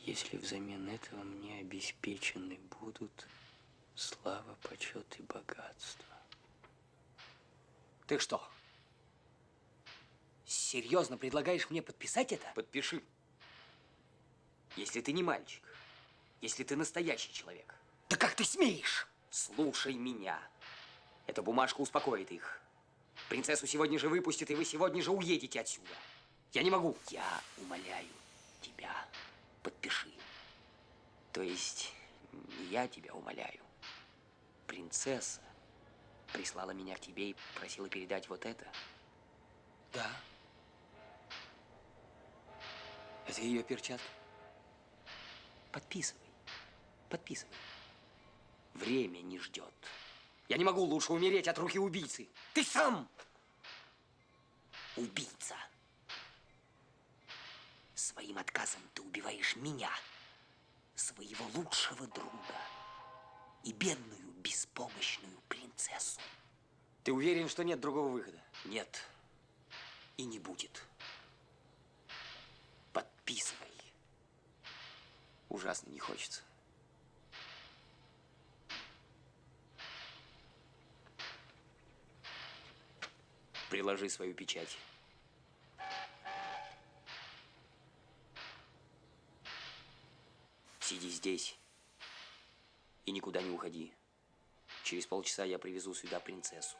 если взамен этого мне обеспечены будут слава, почет и богатство. Ты что, серьезно предлагаешь мне подписать это? Подпиши. Если ты не мальчик, если ты настоящий человек. Да как ты смеешь? Слушай меня. Эта бумажка успокоит их. Принцессу сегодня же выпустят, и вы сегодня же уедете отсюда. Я не могу. Я умоляю тебя, подпиши. То есть, не я тебя умоляю. Принцесса прислала меня к тебе и просила передать вот это. Да. Это ее перчатка. Подписывай. Подписывай. Время не ждет. Я не могу лучше умереть от руки убийцы. Ты сам убийца. Своим отказом ты убиваешь меня, своего лучшего друга и бедную, беспомощную принцессу. Ты уверен, что нет другого выхода? Нет. И не будет. Подписывай. Ужасно не хочется. Приложи свою печать. Сиди здесь и никуда не уходи. Через полчаса я привезу сюда принцессу.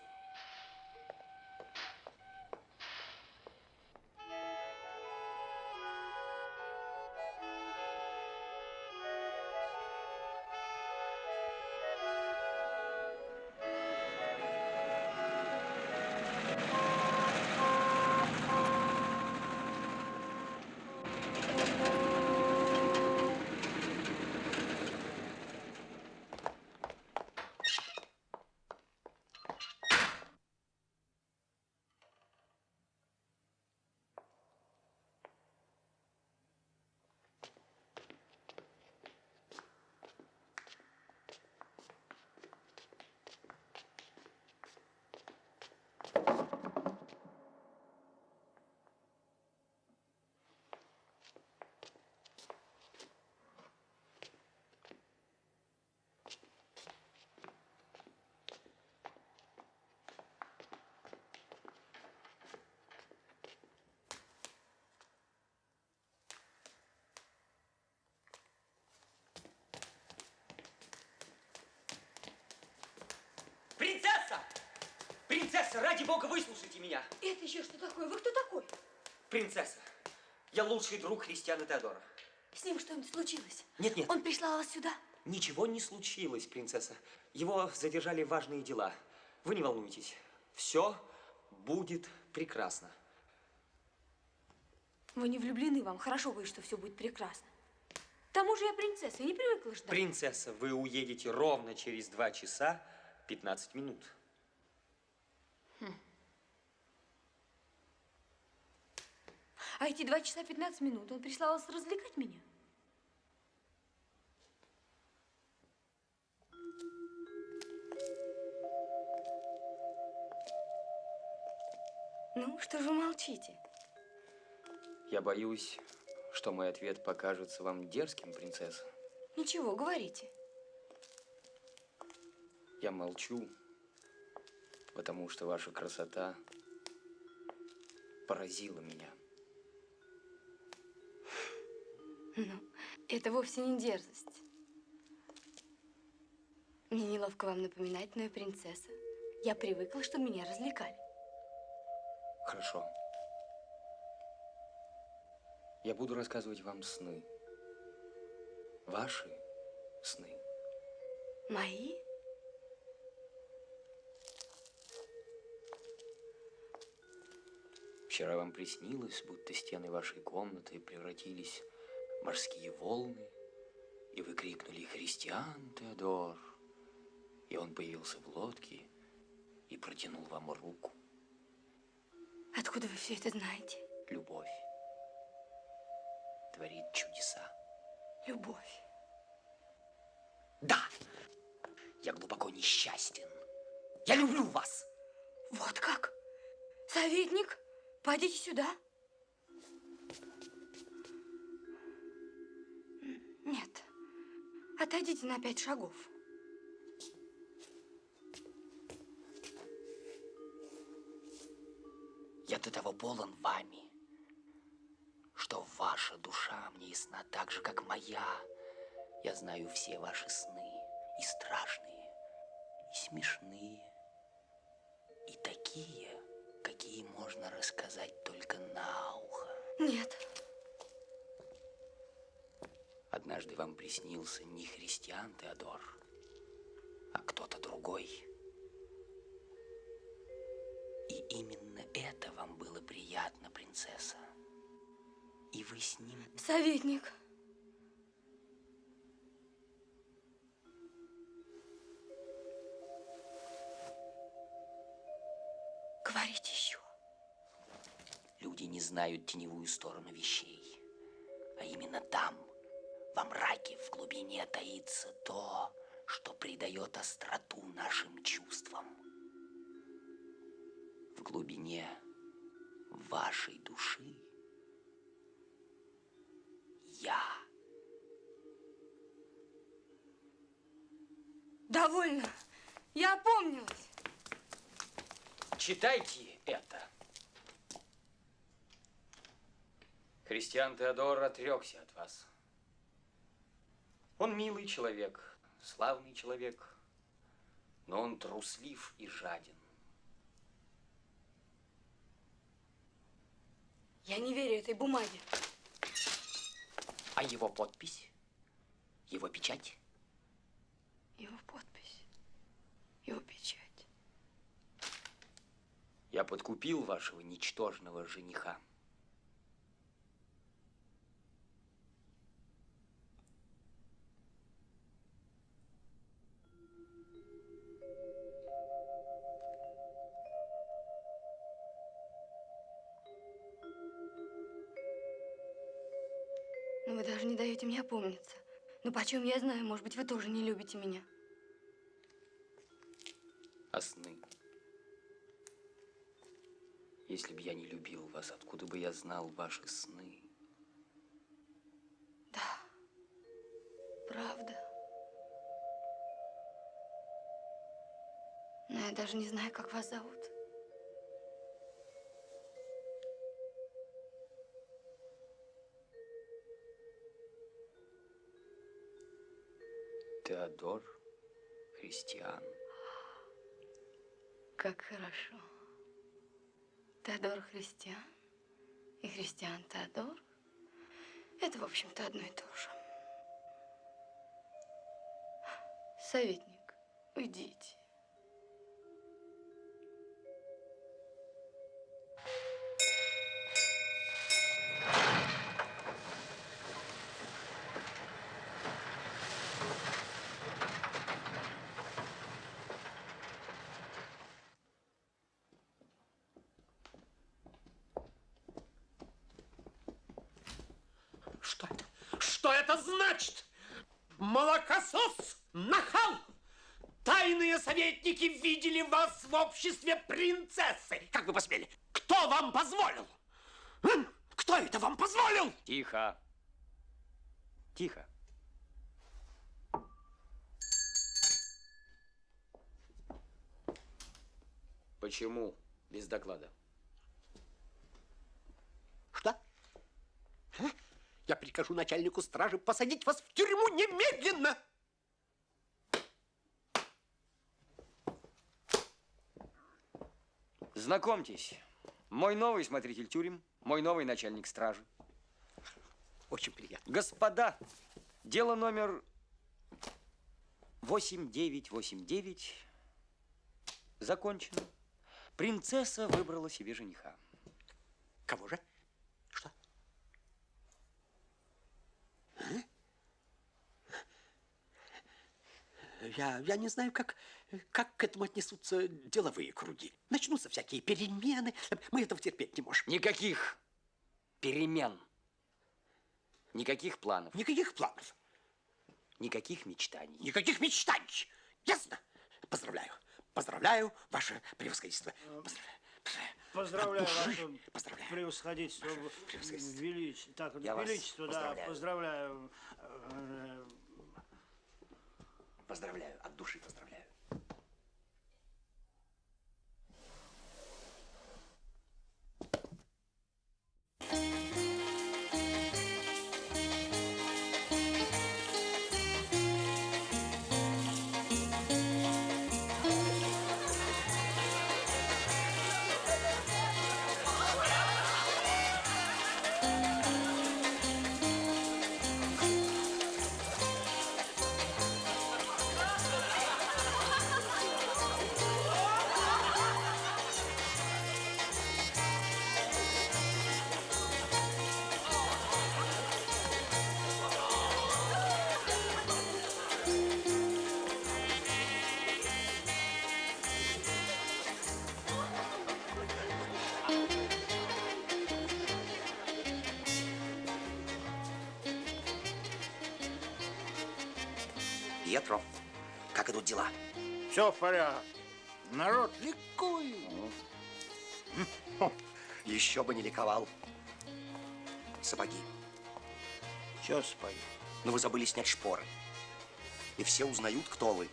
Принцесса! Принцесса, ради бога, выслушайте меня! Это еще что такое? Вы кто такой? Принцесса, я лучший друг Кристиана Теодора. С ним что-нибудь случилось? Нет, нет. Он прислал вас сюда? Ничего не случилось, принцесса. Его задержали важные дела. Вы не волнуйтесь. Все будет прекрасно. Вы не влюблены, вам хорошо будет, что все будет прекрасно. К тому же я принцесса, я не привыкла ждать. Принцесса, вы уедете ровно через 2 часа 15 минут. А эти 2 часа 15 минут он прислал вас развлекать меня? Ну, что же вы молчите? Я боюсь, что мой ответ покажется вам дерзким, принцесса. Ничего, говорите. Я молчу, потому что ваша красота поразила меня. Ну, это вовсе не дерзость. Мне неловко вам напоминать, но я принцесса. Я привыкла, чтобы меня развлекали. Хорошо. Я буду рассказывать вам сны. Ваши сны. Мои? Вчера вам приснилось, будто стены вашей комнаты превратились в морские волны, и вы крикнули «Христиан, Теодор!» И он появился в лодке и протянул вам руку. Откуда вы все это знаете? Любовь творит чудеса. Любовь. Да, я глубоко несчастен. Я люблю вас. Вот как? Советник, подите сюда. Нет, отойдите на 5 шагов. Я до того полон вами, что ваша душа мне ясна так же, как моя. Я знаю все ваши сны, и страшные, и смешные, и такие, какие можно рассказать только на ухо. Нет. Однажды вам приснился не Христиан, Теодор, а кто-то другой. И именно это вам было приятно, принцесса. И вы с ним... Советник. Говорите еще. Люди не знают теневую сторону вещей. А именно там, во мраке, в глубине таится то, что придает остроту нашим чувствам. В глубине вашей души я. Довольно. Я опомнилась. Читайте это. Христиан Теодор отрекся от вас. Он милый человек, славный человек, но он труслив и жаден. Я не верю этой бумаге. А его подпись? Его печать? Его подпись, его печать. Я подкупил вашего ничтожного жениха. Но вы даже не даете мне опомниться. Ну почем я знаю, может быть, вы тоже не любите меня. А сны? Если бы я не любил вас, откуда бы я знал ваши сны? Да, правда. Но я даже не знаю, как вас зовут. Теодор Христиан. Как хорошо. Теодор Христиан и Христиан Теодор – это, в общем-то, одно и то же. Советник, уйдите. Что это значит? Молокосос, нахал! Тайные советники видели вас в обществе принцессы. Как вы посмели? Кто вам позволил? Кто это вам позволил? Тихо. Тихо. Почему без доклада? Что? А? Я прикажу начальнику стражи посадить вас в тюрьму немедленно! Знакомьтесь, мой новый смотритель тюрем, мой новый начальник стражи. Очень приятно. Господа, дело номер 8989 закончено. Принцесса выбрала себе жениха. Кого же? Что? А? Я не знаю, как к этому отнесутся деловые круги. Начнутся всякие перемены. Мы этого терпеть не можем. Никаких перемен. Никаких планов. Никаких планов. Никаких мечтаний. Никаких мечтаний. Ясно? Поздравляю. Поздравляю, ваше превосходительство. Поздравляю, Поздравляю. ваше превосходительство. Величество. Так, Я вас величество, да, поздравляю. поздравляю. Поздравляю, от души поздравляю. Пьетро, как идут дела? Все в порядке. Народ ликует. Еще бы не ликовал. Сапоги. Че сапоги? Но вы забыли снять шпоры. И все узнают, кто вы.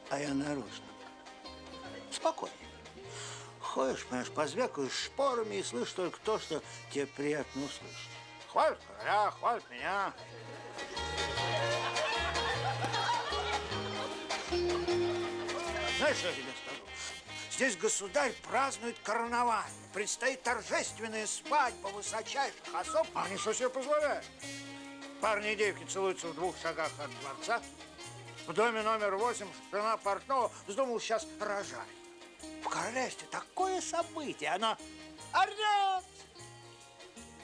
А я нарочно. Спокойно. Ходишь, понимаешь, позвякаешь шпорами и слышишь только то, что тебе приятно услышать. Хвалят короля, хвалят меня. Знаешь, что я тебе скажу? Здесь государь празднует карнавал. Предстоит торжественная свадьба высочайших особ. А они что себе позволяют? Парни и девки целуются в 2 шагах от дворца. В доме номер 8 жена портного вздумала сейчас рожать. В королевстве такое событие, она орет.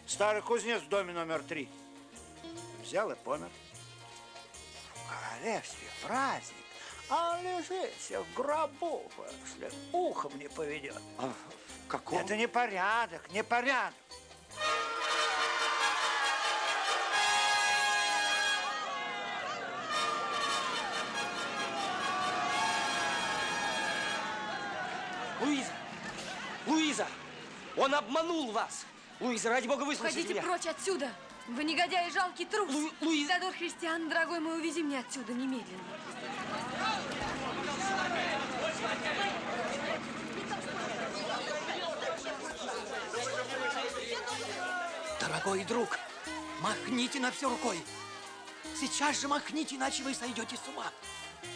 Старый кузнец в доме номер 3 взял и помер. В королевстве праздник, а он лежит себе в гробу, если ухом не поведет. А в каком? Это непорядок, непорядок. Луиза! Луиза! Он обманул вас! Луиза, ради бога, выслушайте Уходите меня! прочь отсюда! Вы негодяй и жалкий трус! Луиза! Теодор Христиан, дорогой мой, увези меня отсюда немедленно. Дорогой друг, махните на все рукой. Сейчас же махните, иначе вы сойдете с ума.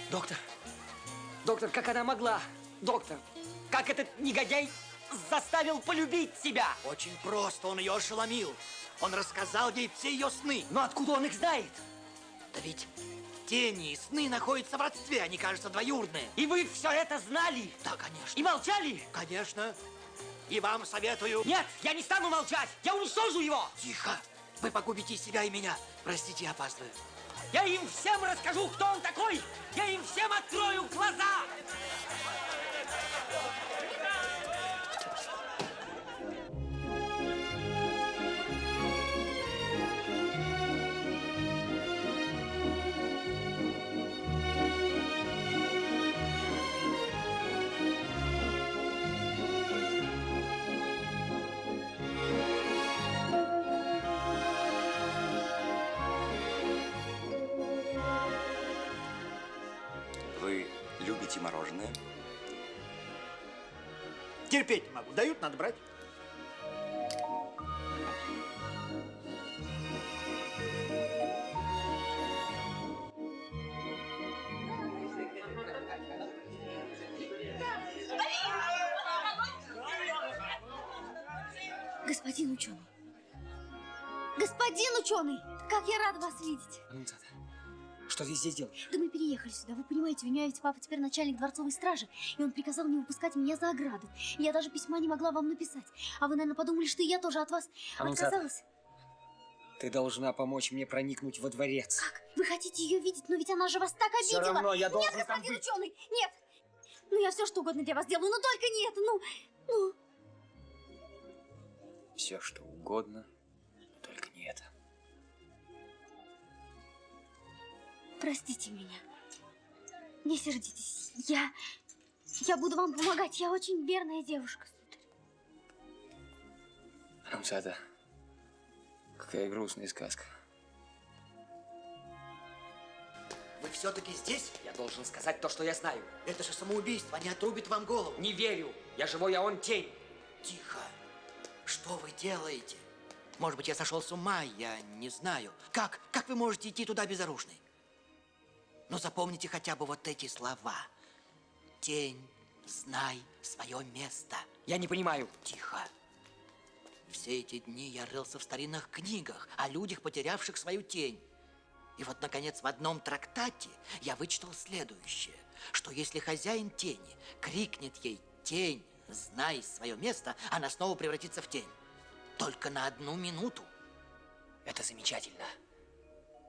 Доктор! Доктор, как она могла? Доктор, как этот негодяй заставил полюбить себя? Очень просто, он ее ошеломил. Он рассказал ей все ее сны. Но откуда он их знает? Да ведь тени и сны находятся в родстве, они, кажется, двоюродные. И вы все это знали? Да, конечно. И молчали? Конечно. И вам советую... Нет, я не стану молчать! Я уничтожу его! Тихо! Вы погубите себя и меня. Простите, я опаздываю. Я им всем расскажу, кто он такой! Я им всем открою глаза! Любите мороженое? Терпеть не могу. Дают, надо брать. Господин ученый. Господин ученый, как я рада вас видеть. Аннунциата, что ты здесь делаешь? Да мы переехали сюда. Вы понимаете, у меня ведь папа теперь начальник дворцовой стражи, и он приказал не выпускать меня за ограду. И я даже письма не могла вам написать. А вы, наверное, подумали, что и я тоже от вас отказалась. Ты должна помочь мне проникнуть во дворец. Как? Вы хотите ее видеть, но ведь она же вас так обидела. Все равно я должен Нет, там господин быть. ученый, нет. Ну, я все что угодно для вас сделаю, но только не это, ну. Все, что угодно, только не это. Простите меня. Не сердитесь. Я буду вам помогать. Я очень верная девушка, сударь. Аннунциата, какая грустная сказка. Вы все-таки здесь? Я должен сказать то, что я знаю. Это же самоубийство, они отрубят вам голову. Не верю. Я живой, а он тень. Тихо. Что вы делаете? Может быть, я сошел с ума, я не знаю. Как вы можете идти туда безоружной? Но запомните хотя бы вот эти слова. Тень, знай свое место. Я не понимаю. Тихо. Все эти дни я рылся в старинных книгах о людях, потерявших свою тень. И вот, наконец, в одном трактате я вычитал следующее, что если хозяин тени крикнет ей «Тень, знай свое место», она снова превратится в тень. Только на 1 минуту. Это замечательно.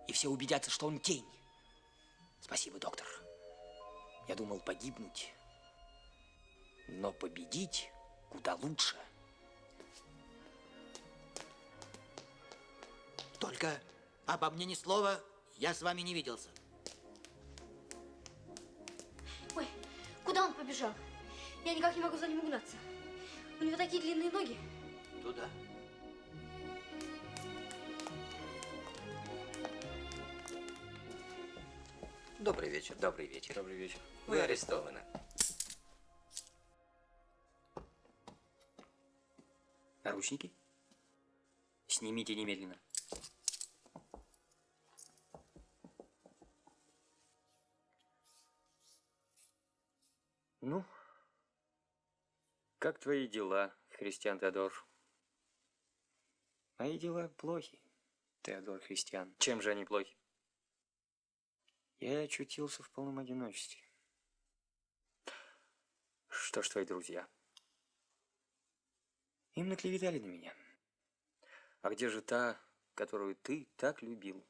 И все убедятся, что он тень. Спасибо, доктор. Я думал погибнуть, но победить куда лучше. Только обо мне ни слова, я с вами не виделся. Ой, куда он побежал? Я никак не могу за ним угнаться. У него такие длинные ноги. Туда. Добрый вечер. Добрый вечер. Добрый вечер. Вы арестованы. Наручники? Снимите немедленно. Ну, как твои дела, Христиан Теодор? Мои дела плохи, Теодор Христиан. Чем же они плохи? Я очутился в полном одиночестве. Что ж твои друзья? Им наклеветали на меня. А где же та, которую ты так любил?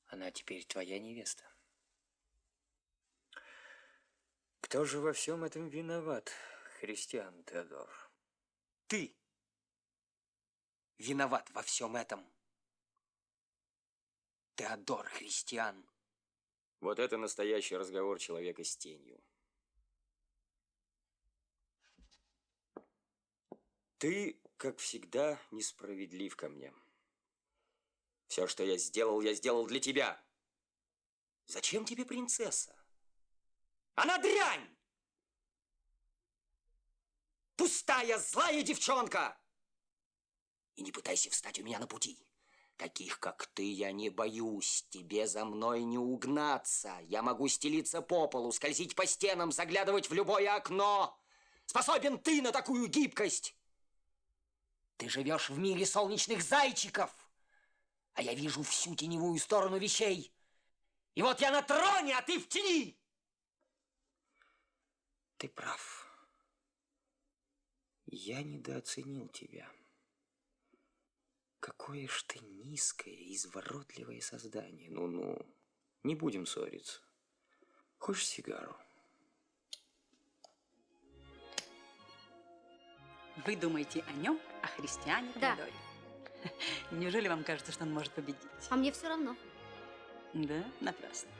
Она теперь твоя невеста. Кто же во всем этом виноват, Христиан Теодор? Ты виноват во всем этом. Теодор Христиан. Вот это настоящий разговор человека с тенью. Ты, как всегда, несправедлив ко мне. Все, что я сделал для тебя. Зачем тебе принцесса? Она дрянь! Пустая, злая девчонка! И не пытайся встать у меня на пути. Таких, как ты, я не боюсь. Тебе за мной не угнаться. Я могу стелиться по полу, скользить по стенам, заглядывать в любое окно. Способен ты на такую гибкость? Ты живешь в мире солнечных зайчиков, а я вижу всю теневую сторону вещей. И вот я на троне, а ты в тени. Ты прав. Я недооценил тебя. Какое ж ты низкое, изворотливое создание. Ну-ну, не будем ссориться. Хочешь сигару? Вы думаете о нем, о Христиане Теодоре? Неужели вам кажется, что он может победить? А мне все равно. Да, напрасно.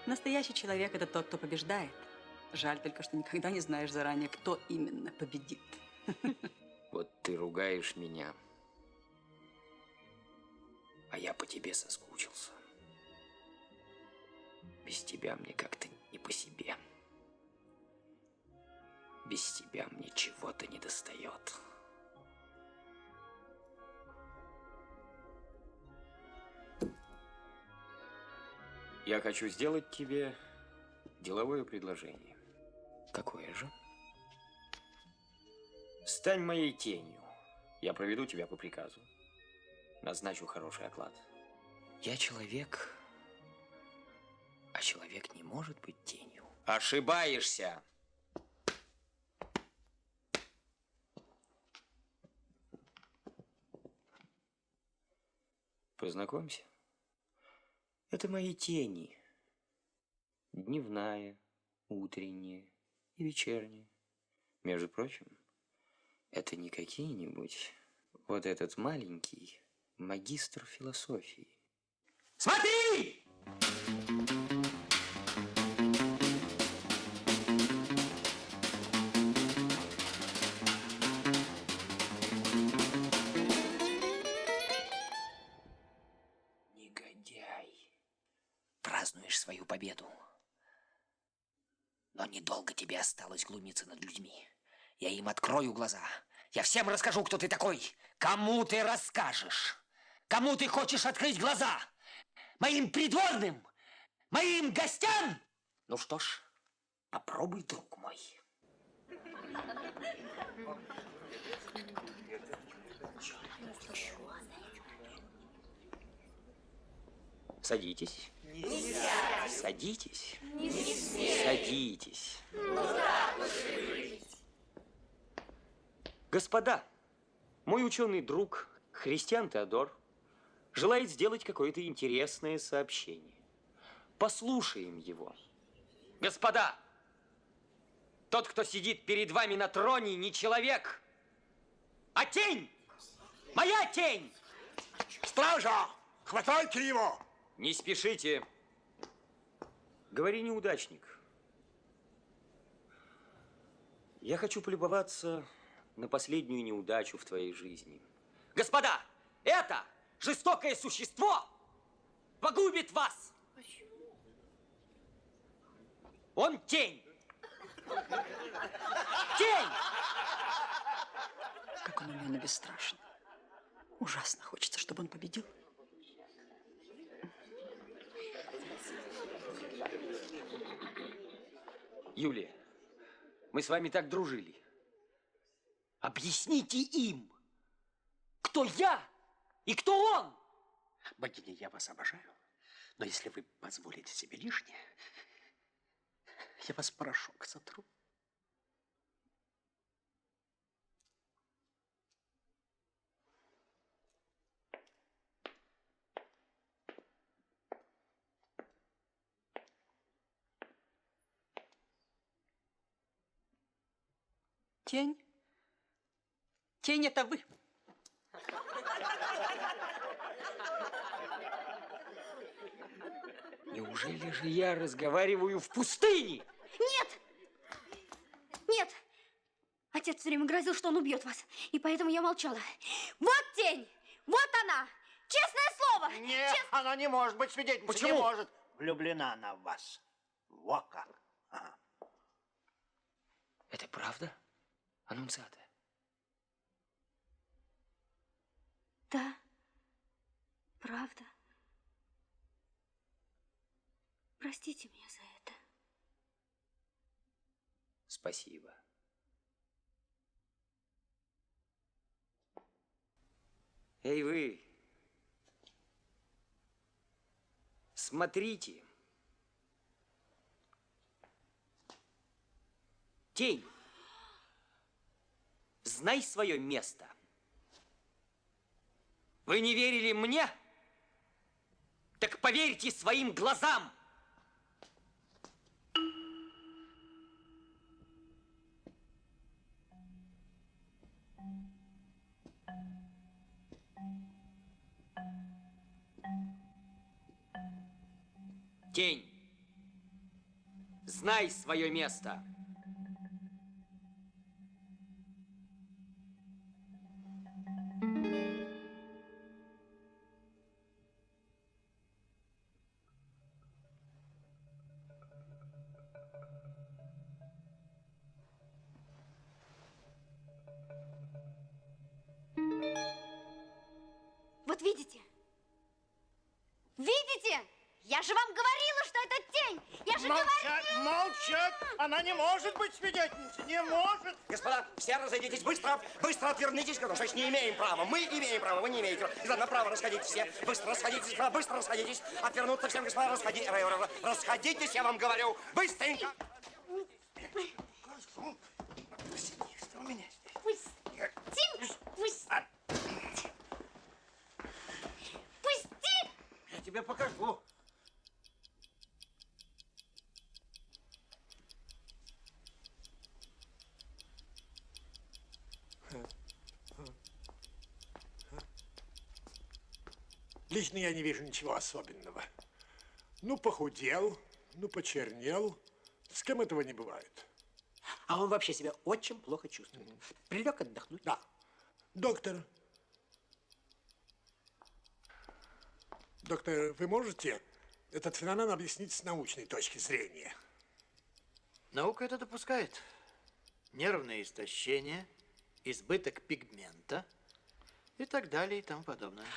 Настоящий человек – это тот, кто побеждает. Жаль только, что никогда не знаешь заранее, кто именно победит. Вот ты ругаешь меня, а я по тебе соскучился. Без тебя мне как-то не по себе. Без тебя мне чего-то недостает. Я хочу сделать тебе деловое предложение. Какое же? Стань моей тенью. Я проведу тебя по приказу. Назначу хороший оклад. Я человек, а человек не может быть тенью. Ошибаешься! Познакомься. Это мои тени. Дневная, утренняя и вечерняя. Между прочим, это не какие-нибудь. Вот этот маленький магистр философии. Смотри! Негодяй. Празднуешь свою победу. Но недолго тебе осталось глумиться над людьми. Я им открою глаза. Я всем расскажу, кто ты такой. Кому ты расскажешь? Кому ты хочешь открыть глаза? Моим придворным? Моим гостям? Ну что ж, попробуй, друг мой. Садитесь. Нельзя. Садитесь. Не смей. Садитесь. Ну так уж и быть. Господа, мой ученый друг Христиан Теодор желает сделать какое-то интересное сообщение. Послушаем его. Господа, тот, кто сидит перед вами на троне, не человек, а тень! Моя тень! Стража! Хватайте его! Не спешите. Говори, неудачник. Я хочу полюбоваться на последнюю неудачу в твоей жизни. Господа, это жестокое существо погубит вас. Почему? Он тень. Тень! Как он умен и бесстрашен. Ужасно хочется, чтобы он победил. Юлия, мы с вами так дружили. Объясните им, кто я и кто он. Богиня, я вас обожаю, но если вы позволите себе лишнее, я вас в порошок сотру. Тень? Тень — это вы. Неужели же я разговариваю в пустыне? Нет! Нет! Отец все время грозил, что он убьет вас. И поэтому я молчала. Вот тень! Вот она! Честное слово! Нет, она не может быть свидетельницей. Почему? Не может. Влюблена она в вас. Во как. Ага. Это правда, Аннунциата? Да, правда. Простите меня за это. Спасибо. Эй, вы! Смотрите! Тень! Знай свое место. Вы не верили мне? Так поверьте своим глазам! Тень, знай свое место. видите? Видите? Я же вам говорила, что это тень! Я же говорила! Молчать! Она не может быть свидетельницей! Не может! Господа, все разойдитесь быстро, быстро отвернитесь, потому что не имеем права. Мы имеем право, вы не имеете права. И направо расходитесь все. Быстро расходитесь, господа, быстро расходитесь. Отвернуться всем, господа, расходитесь, я вам говорю. Быстренько! Сиди, у меня здесь. Пусти! Пусти! Пусти! Я тебе покажу. Лично я не вижу ничего особенного. Ну, похудел, ну, почернел. С кем этого не бывает? А он вообще себя очень плохо чувствует. Прилег отдохнуть? Да. Доктор. Доктор, вы можете этот феномен объяснить с научной точки зрения? Наука это допускает. Нервное истощение, избыток пигмента и так далее и тому подобное.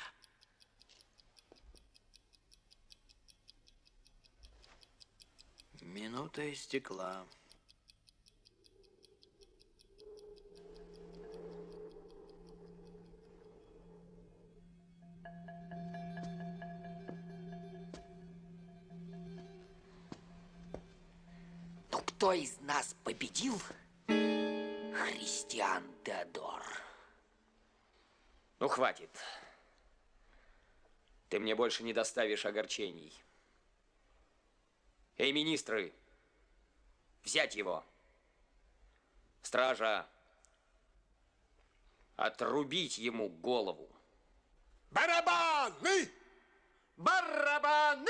Минута истекла. Ну, кто из нас победил? Христиан Теодор. Ну, хватит. Ты мне больше не доставишь огорчений. Эй, министры, взять его. Стража, отрубить ему голову. Барабаны! Барабаны!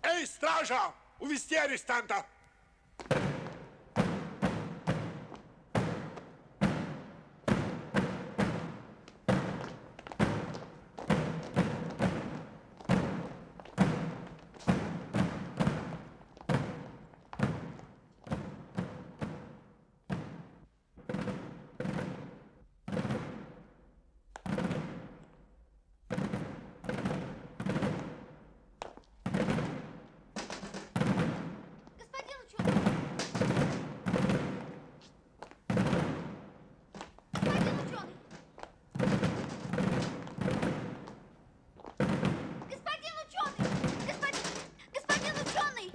Эй, стража! Увести арестанта! Господин ученый! Господин ученый! Господин ученый! Господин ученый!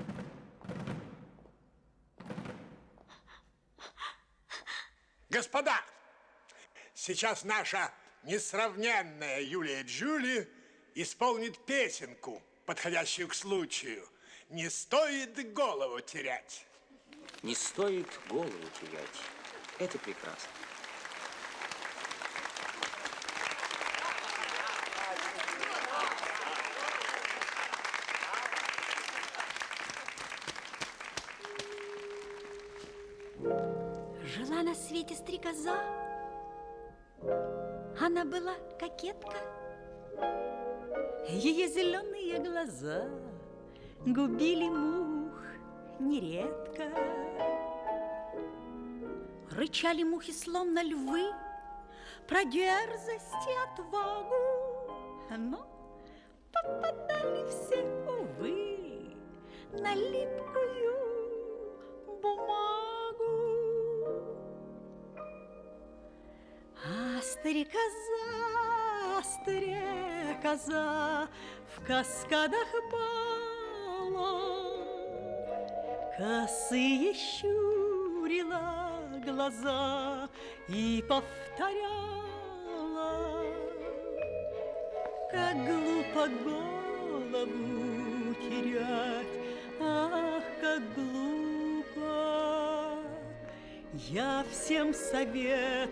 Господа, сейчас наша несравненная Юлия Джули исполнит песенку, подходящую к случаю. Не стоит голову терять. Не стоит голову терять. Это прекрасно. Жила на свете стрекоза, она была кокетка. Ее зеленые глаза губили мух нередко. Рычали мухи, словно львы, про дерзость и отвагу, но попадали все, увы, на липкую бумагу. А стрекоза в каскадах пала, косые щурила глаза и повторяла: как глупо голову терять, ах, как глупо. Я всем совет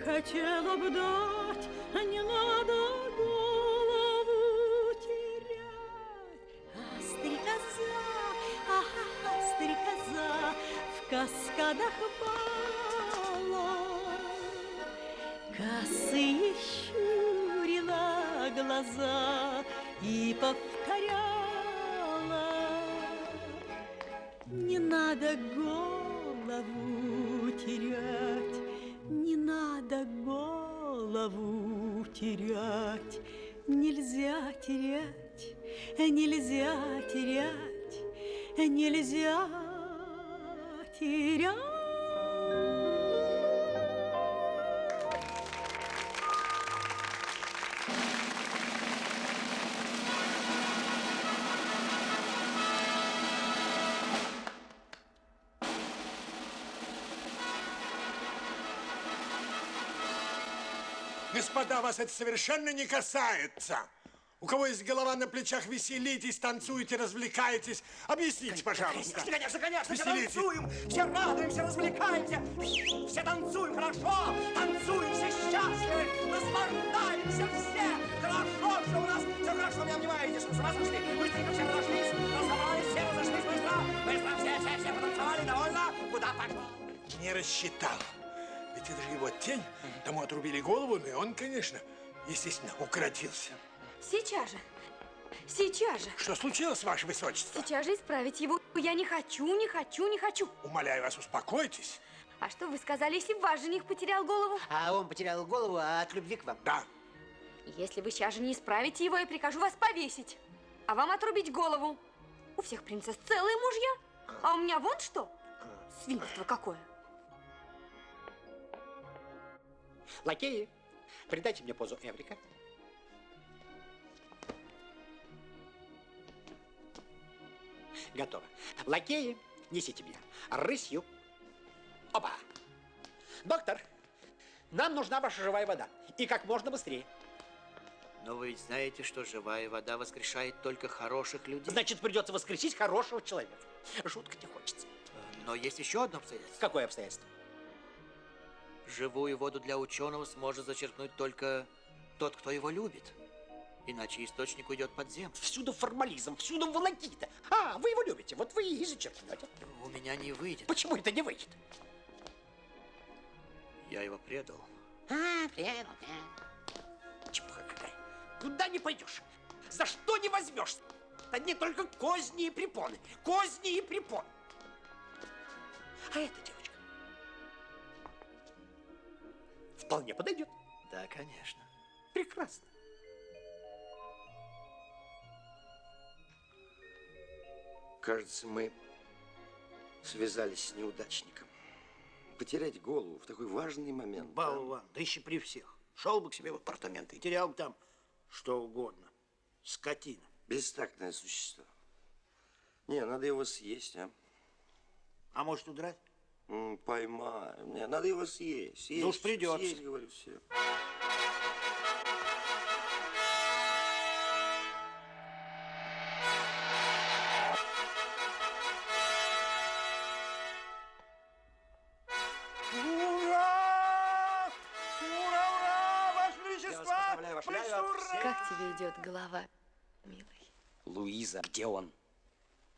хотела бы дать, не надо голову терять. А стрекоза в каскадах пала, косые щурила глаза и повторяла: Не надо голову терять, не надо голову терять, нельзя терять, нельзя терять, нельзя терять. Господа, вас это совершенно не касается. У кого есть голова на плечах, веселитесь, танцуйте, развлекайтесь. Объясните, пожалуйста. Конечно, конечно, все Веселитесь. танцуем, все радуемся, развлекаемся. Все танцуем хорошо, танцуем, все счастливы, наслаждаемся все. Хорошо, все у нас, все хорошо, вы обнимаетесь, с ума сошли. Быстренько все разошлись, разобрались, все разошлись быстро. Быстро, все потанцевали, довольно. Куда пошел? Не рассчитал. Ведь это же его тень. Тому отрубили голову, и он, конечно, естественно, укоротился. Сейчас же. Сейчас же. Что случилось, ваше высочество? Сейчас же исправить его. Я не хочу, не хочу, не хочу. Умоляю вас, успокойтесь. А что вы сказали, если ваш жених потерял голову? А он потерял голову от любви к вам. Да. Если вы сейчас же не исправите его, я прикажу вас повесить. А вам отрубить голову. У всех принцесс целые мужья. А у меня вон что. Свинство какое. Лакеи, придайте мне позу Эврика. Готово. Лакеи, несите меня рысью. Опа! Доктор, нам нужна ваша живая вода. И как можно быстрее. Но вы ведь знаете, что живая вода воскрешает только хороших людей. Значит, придется воскресить хорошего человека. Шутка не хочется. Но есть еще одно обстоятельство. Какое обстоятельство? Живую воду для ученого сможет зачерпнуть только тот, кто его любит. Иначе источник уйдет под землю. Всюду формализм, всюду волокита. А, вы его любите, вот вы и зачерпнете. У меня не выйдет. Почему это не выйдет? Я его предал. Предал. Чепуха какая. Куда не пойдешь? За что не возьмешься? Одни только козни и препоны. Козни и препоны. А эта девочка вполне подойдет. Да, конечно. Прекрасно. Кажется, мы связались с неудачником. Потерять голову в такой важный момент. Болван, да еще при всех. Шел бы к себе в апартаменты и терял бы там что угодно. Скотина. Бестактное существо. Не, надо его съесть, а? А может удрать? Поймаю. Не, надо его съесть. Ну уж придется. Съесть, говорю, все. Ура! Ура, ура! Ваше Величество! Как тебе идет голова, милый? Луиза, где он?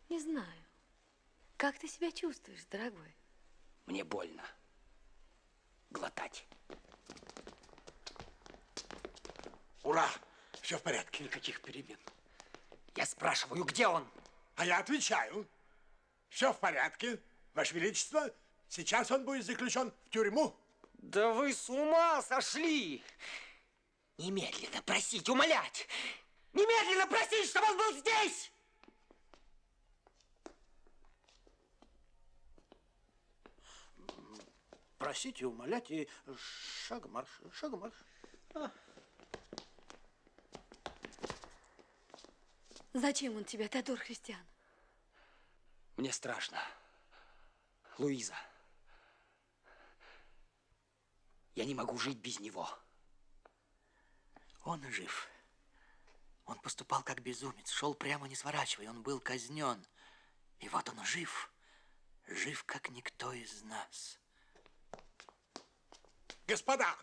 Не знаю. Как ты себя чувствуешь, дорогой? Мне больно. Глотать. Ура! Все в порядке. Никаких перемен. Я спрашиваю, где он? А я отвечаю. Все в порядке, Ваше Величество. Сейчас он будет заключен в тюрьму. Да вы с ума сошли! Немедленно просить, умолять! Немедленно просить, чтобы он был здесь! Просить и умолять, и шагом марш, шагом марш. Зачем он тебя, Теодор Христиан? Мне страшно. Луиза. Я не могу жить без него. Он жив. Он поступал как безумец, шел прямо не сворачивая, он был казнен. И вот он жив, жив как никто из нас. Господа,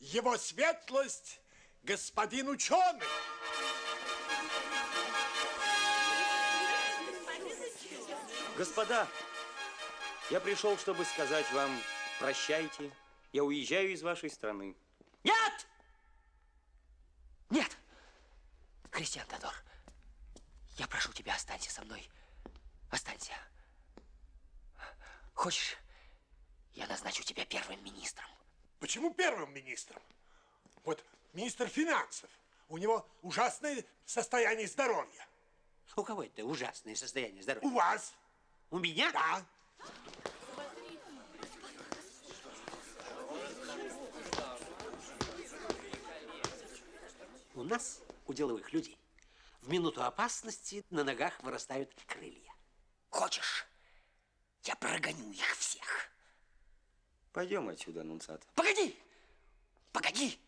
его светлость, господин ученый. Господа, я пришел, чтобы сказать вам прощайте. Я уезжаю из вашей страны. Нет! Нет! Христиан Теодор, я прошу тебя, останься со мной. Останься. Хочешь, я назначу тебя первым министром? Почему первым министром? Вот министр финансов. У него ужасное состояние здоровья. У кого это ужасное состояние здоровья? У вас. У меня? Да. У нас, у деловых людей, в минуту опасности на ногах вырастают крылья. Хочешь, я прогоню их всех? Пойдем отсюда, аннунциат. Погоди! Погоди!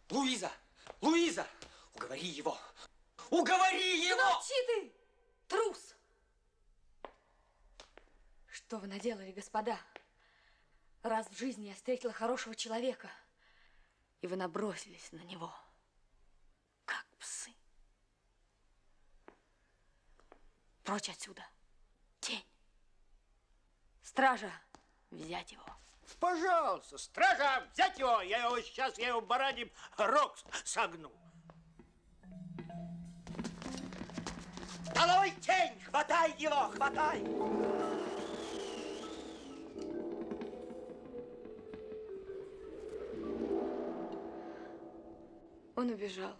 Луиза! Луиза! Уговори его! Уговори его! Молчи ты, трус! Что вы наделали, господа? Раз в жизни я встретила хорошего человека, и вы набросились на него, как псы. Прочь отсюда. Тень. Стража, взять его. Пожалуйста, стража, взять его! Я его бараним рог согну. Долой тень! Хватай его! Хватай! Он убежал.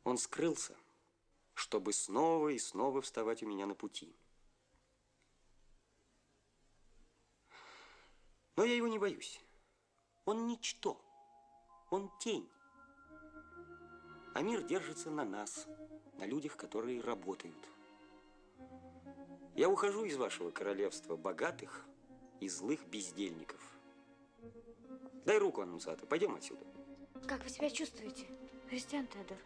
Он скрылся, чтобы снова и снова вставать у меня на пути. Но я его не боюсь. Он ничто. Он тень. А мир держится на нас, на людях, которые работают. Я ухожу из вашего королевства богатых и злых бездельников. Дай руку, аннунциата, пойдем отсюда. Как вы себя чувствуете, Христиан Теодор?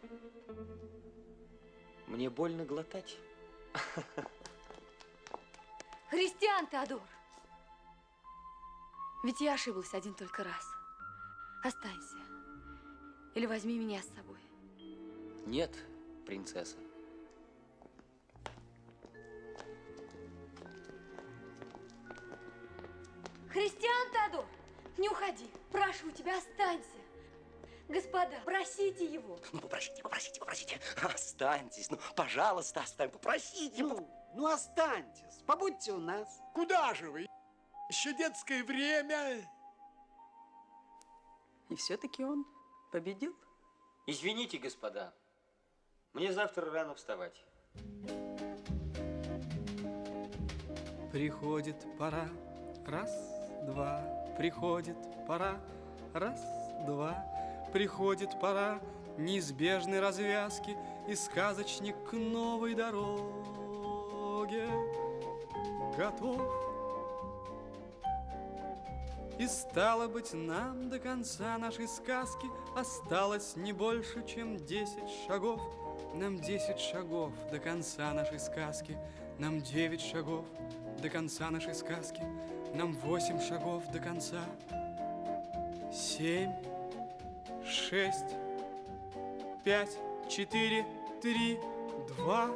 Мне больно глотать. Христиан Теодор! Ведь я ошиблась один только раз. Останься. Или возьми меня с собой. Нет, принцесса. Христиан Теодор, не уходи. Прошу тебя, останься. Господа, просите его. Ну, попросите. Останьтесь, ну, пожалуйста, останьтесь, попросите. Ну, останьтесь, побудьте у нас. Куда же вы? Еще детское время. И все-таки он победил. Извините, господа, мне завтра рано вставать. Приходит пора, раз, два, приходит пора, раз, два, приходит пора неизбежной развязки, и сказочник к новой дороге готов. И стало быть, нам до конца нашей сказки осталось не больше, чем 10 шагов. Нам 10 шагов до конца нашей сказки, нам 9 шагов до конца нашей сказки, нам 8 шагов до конца. 7, 6, 5, 4, 3, 2,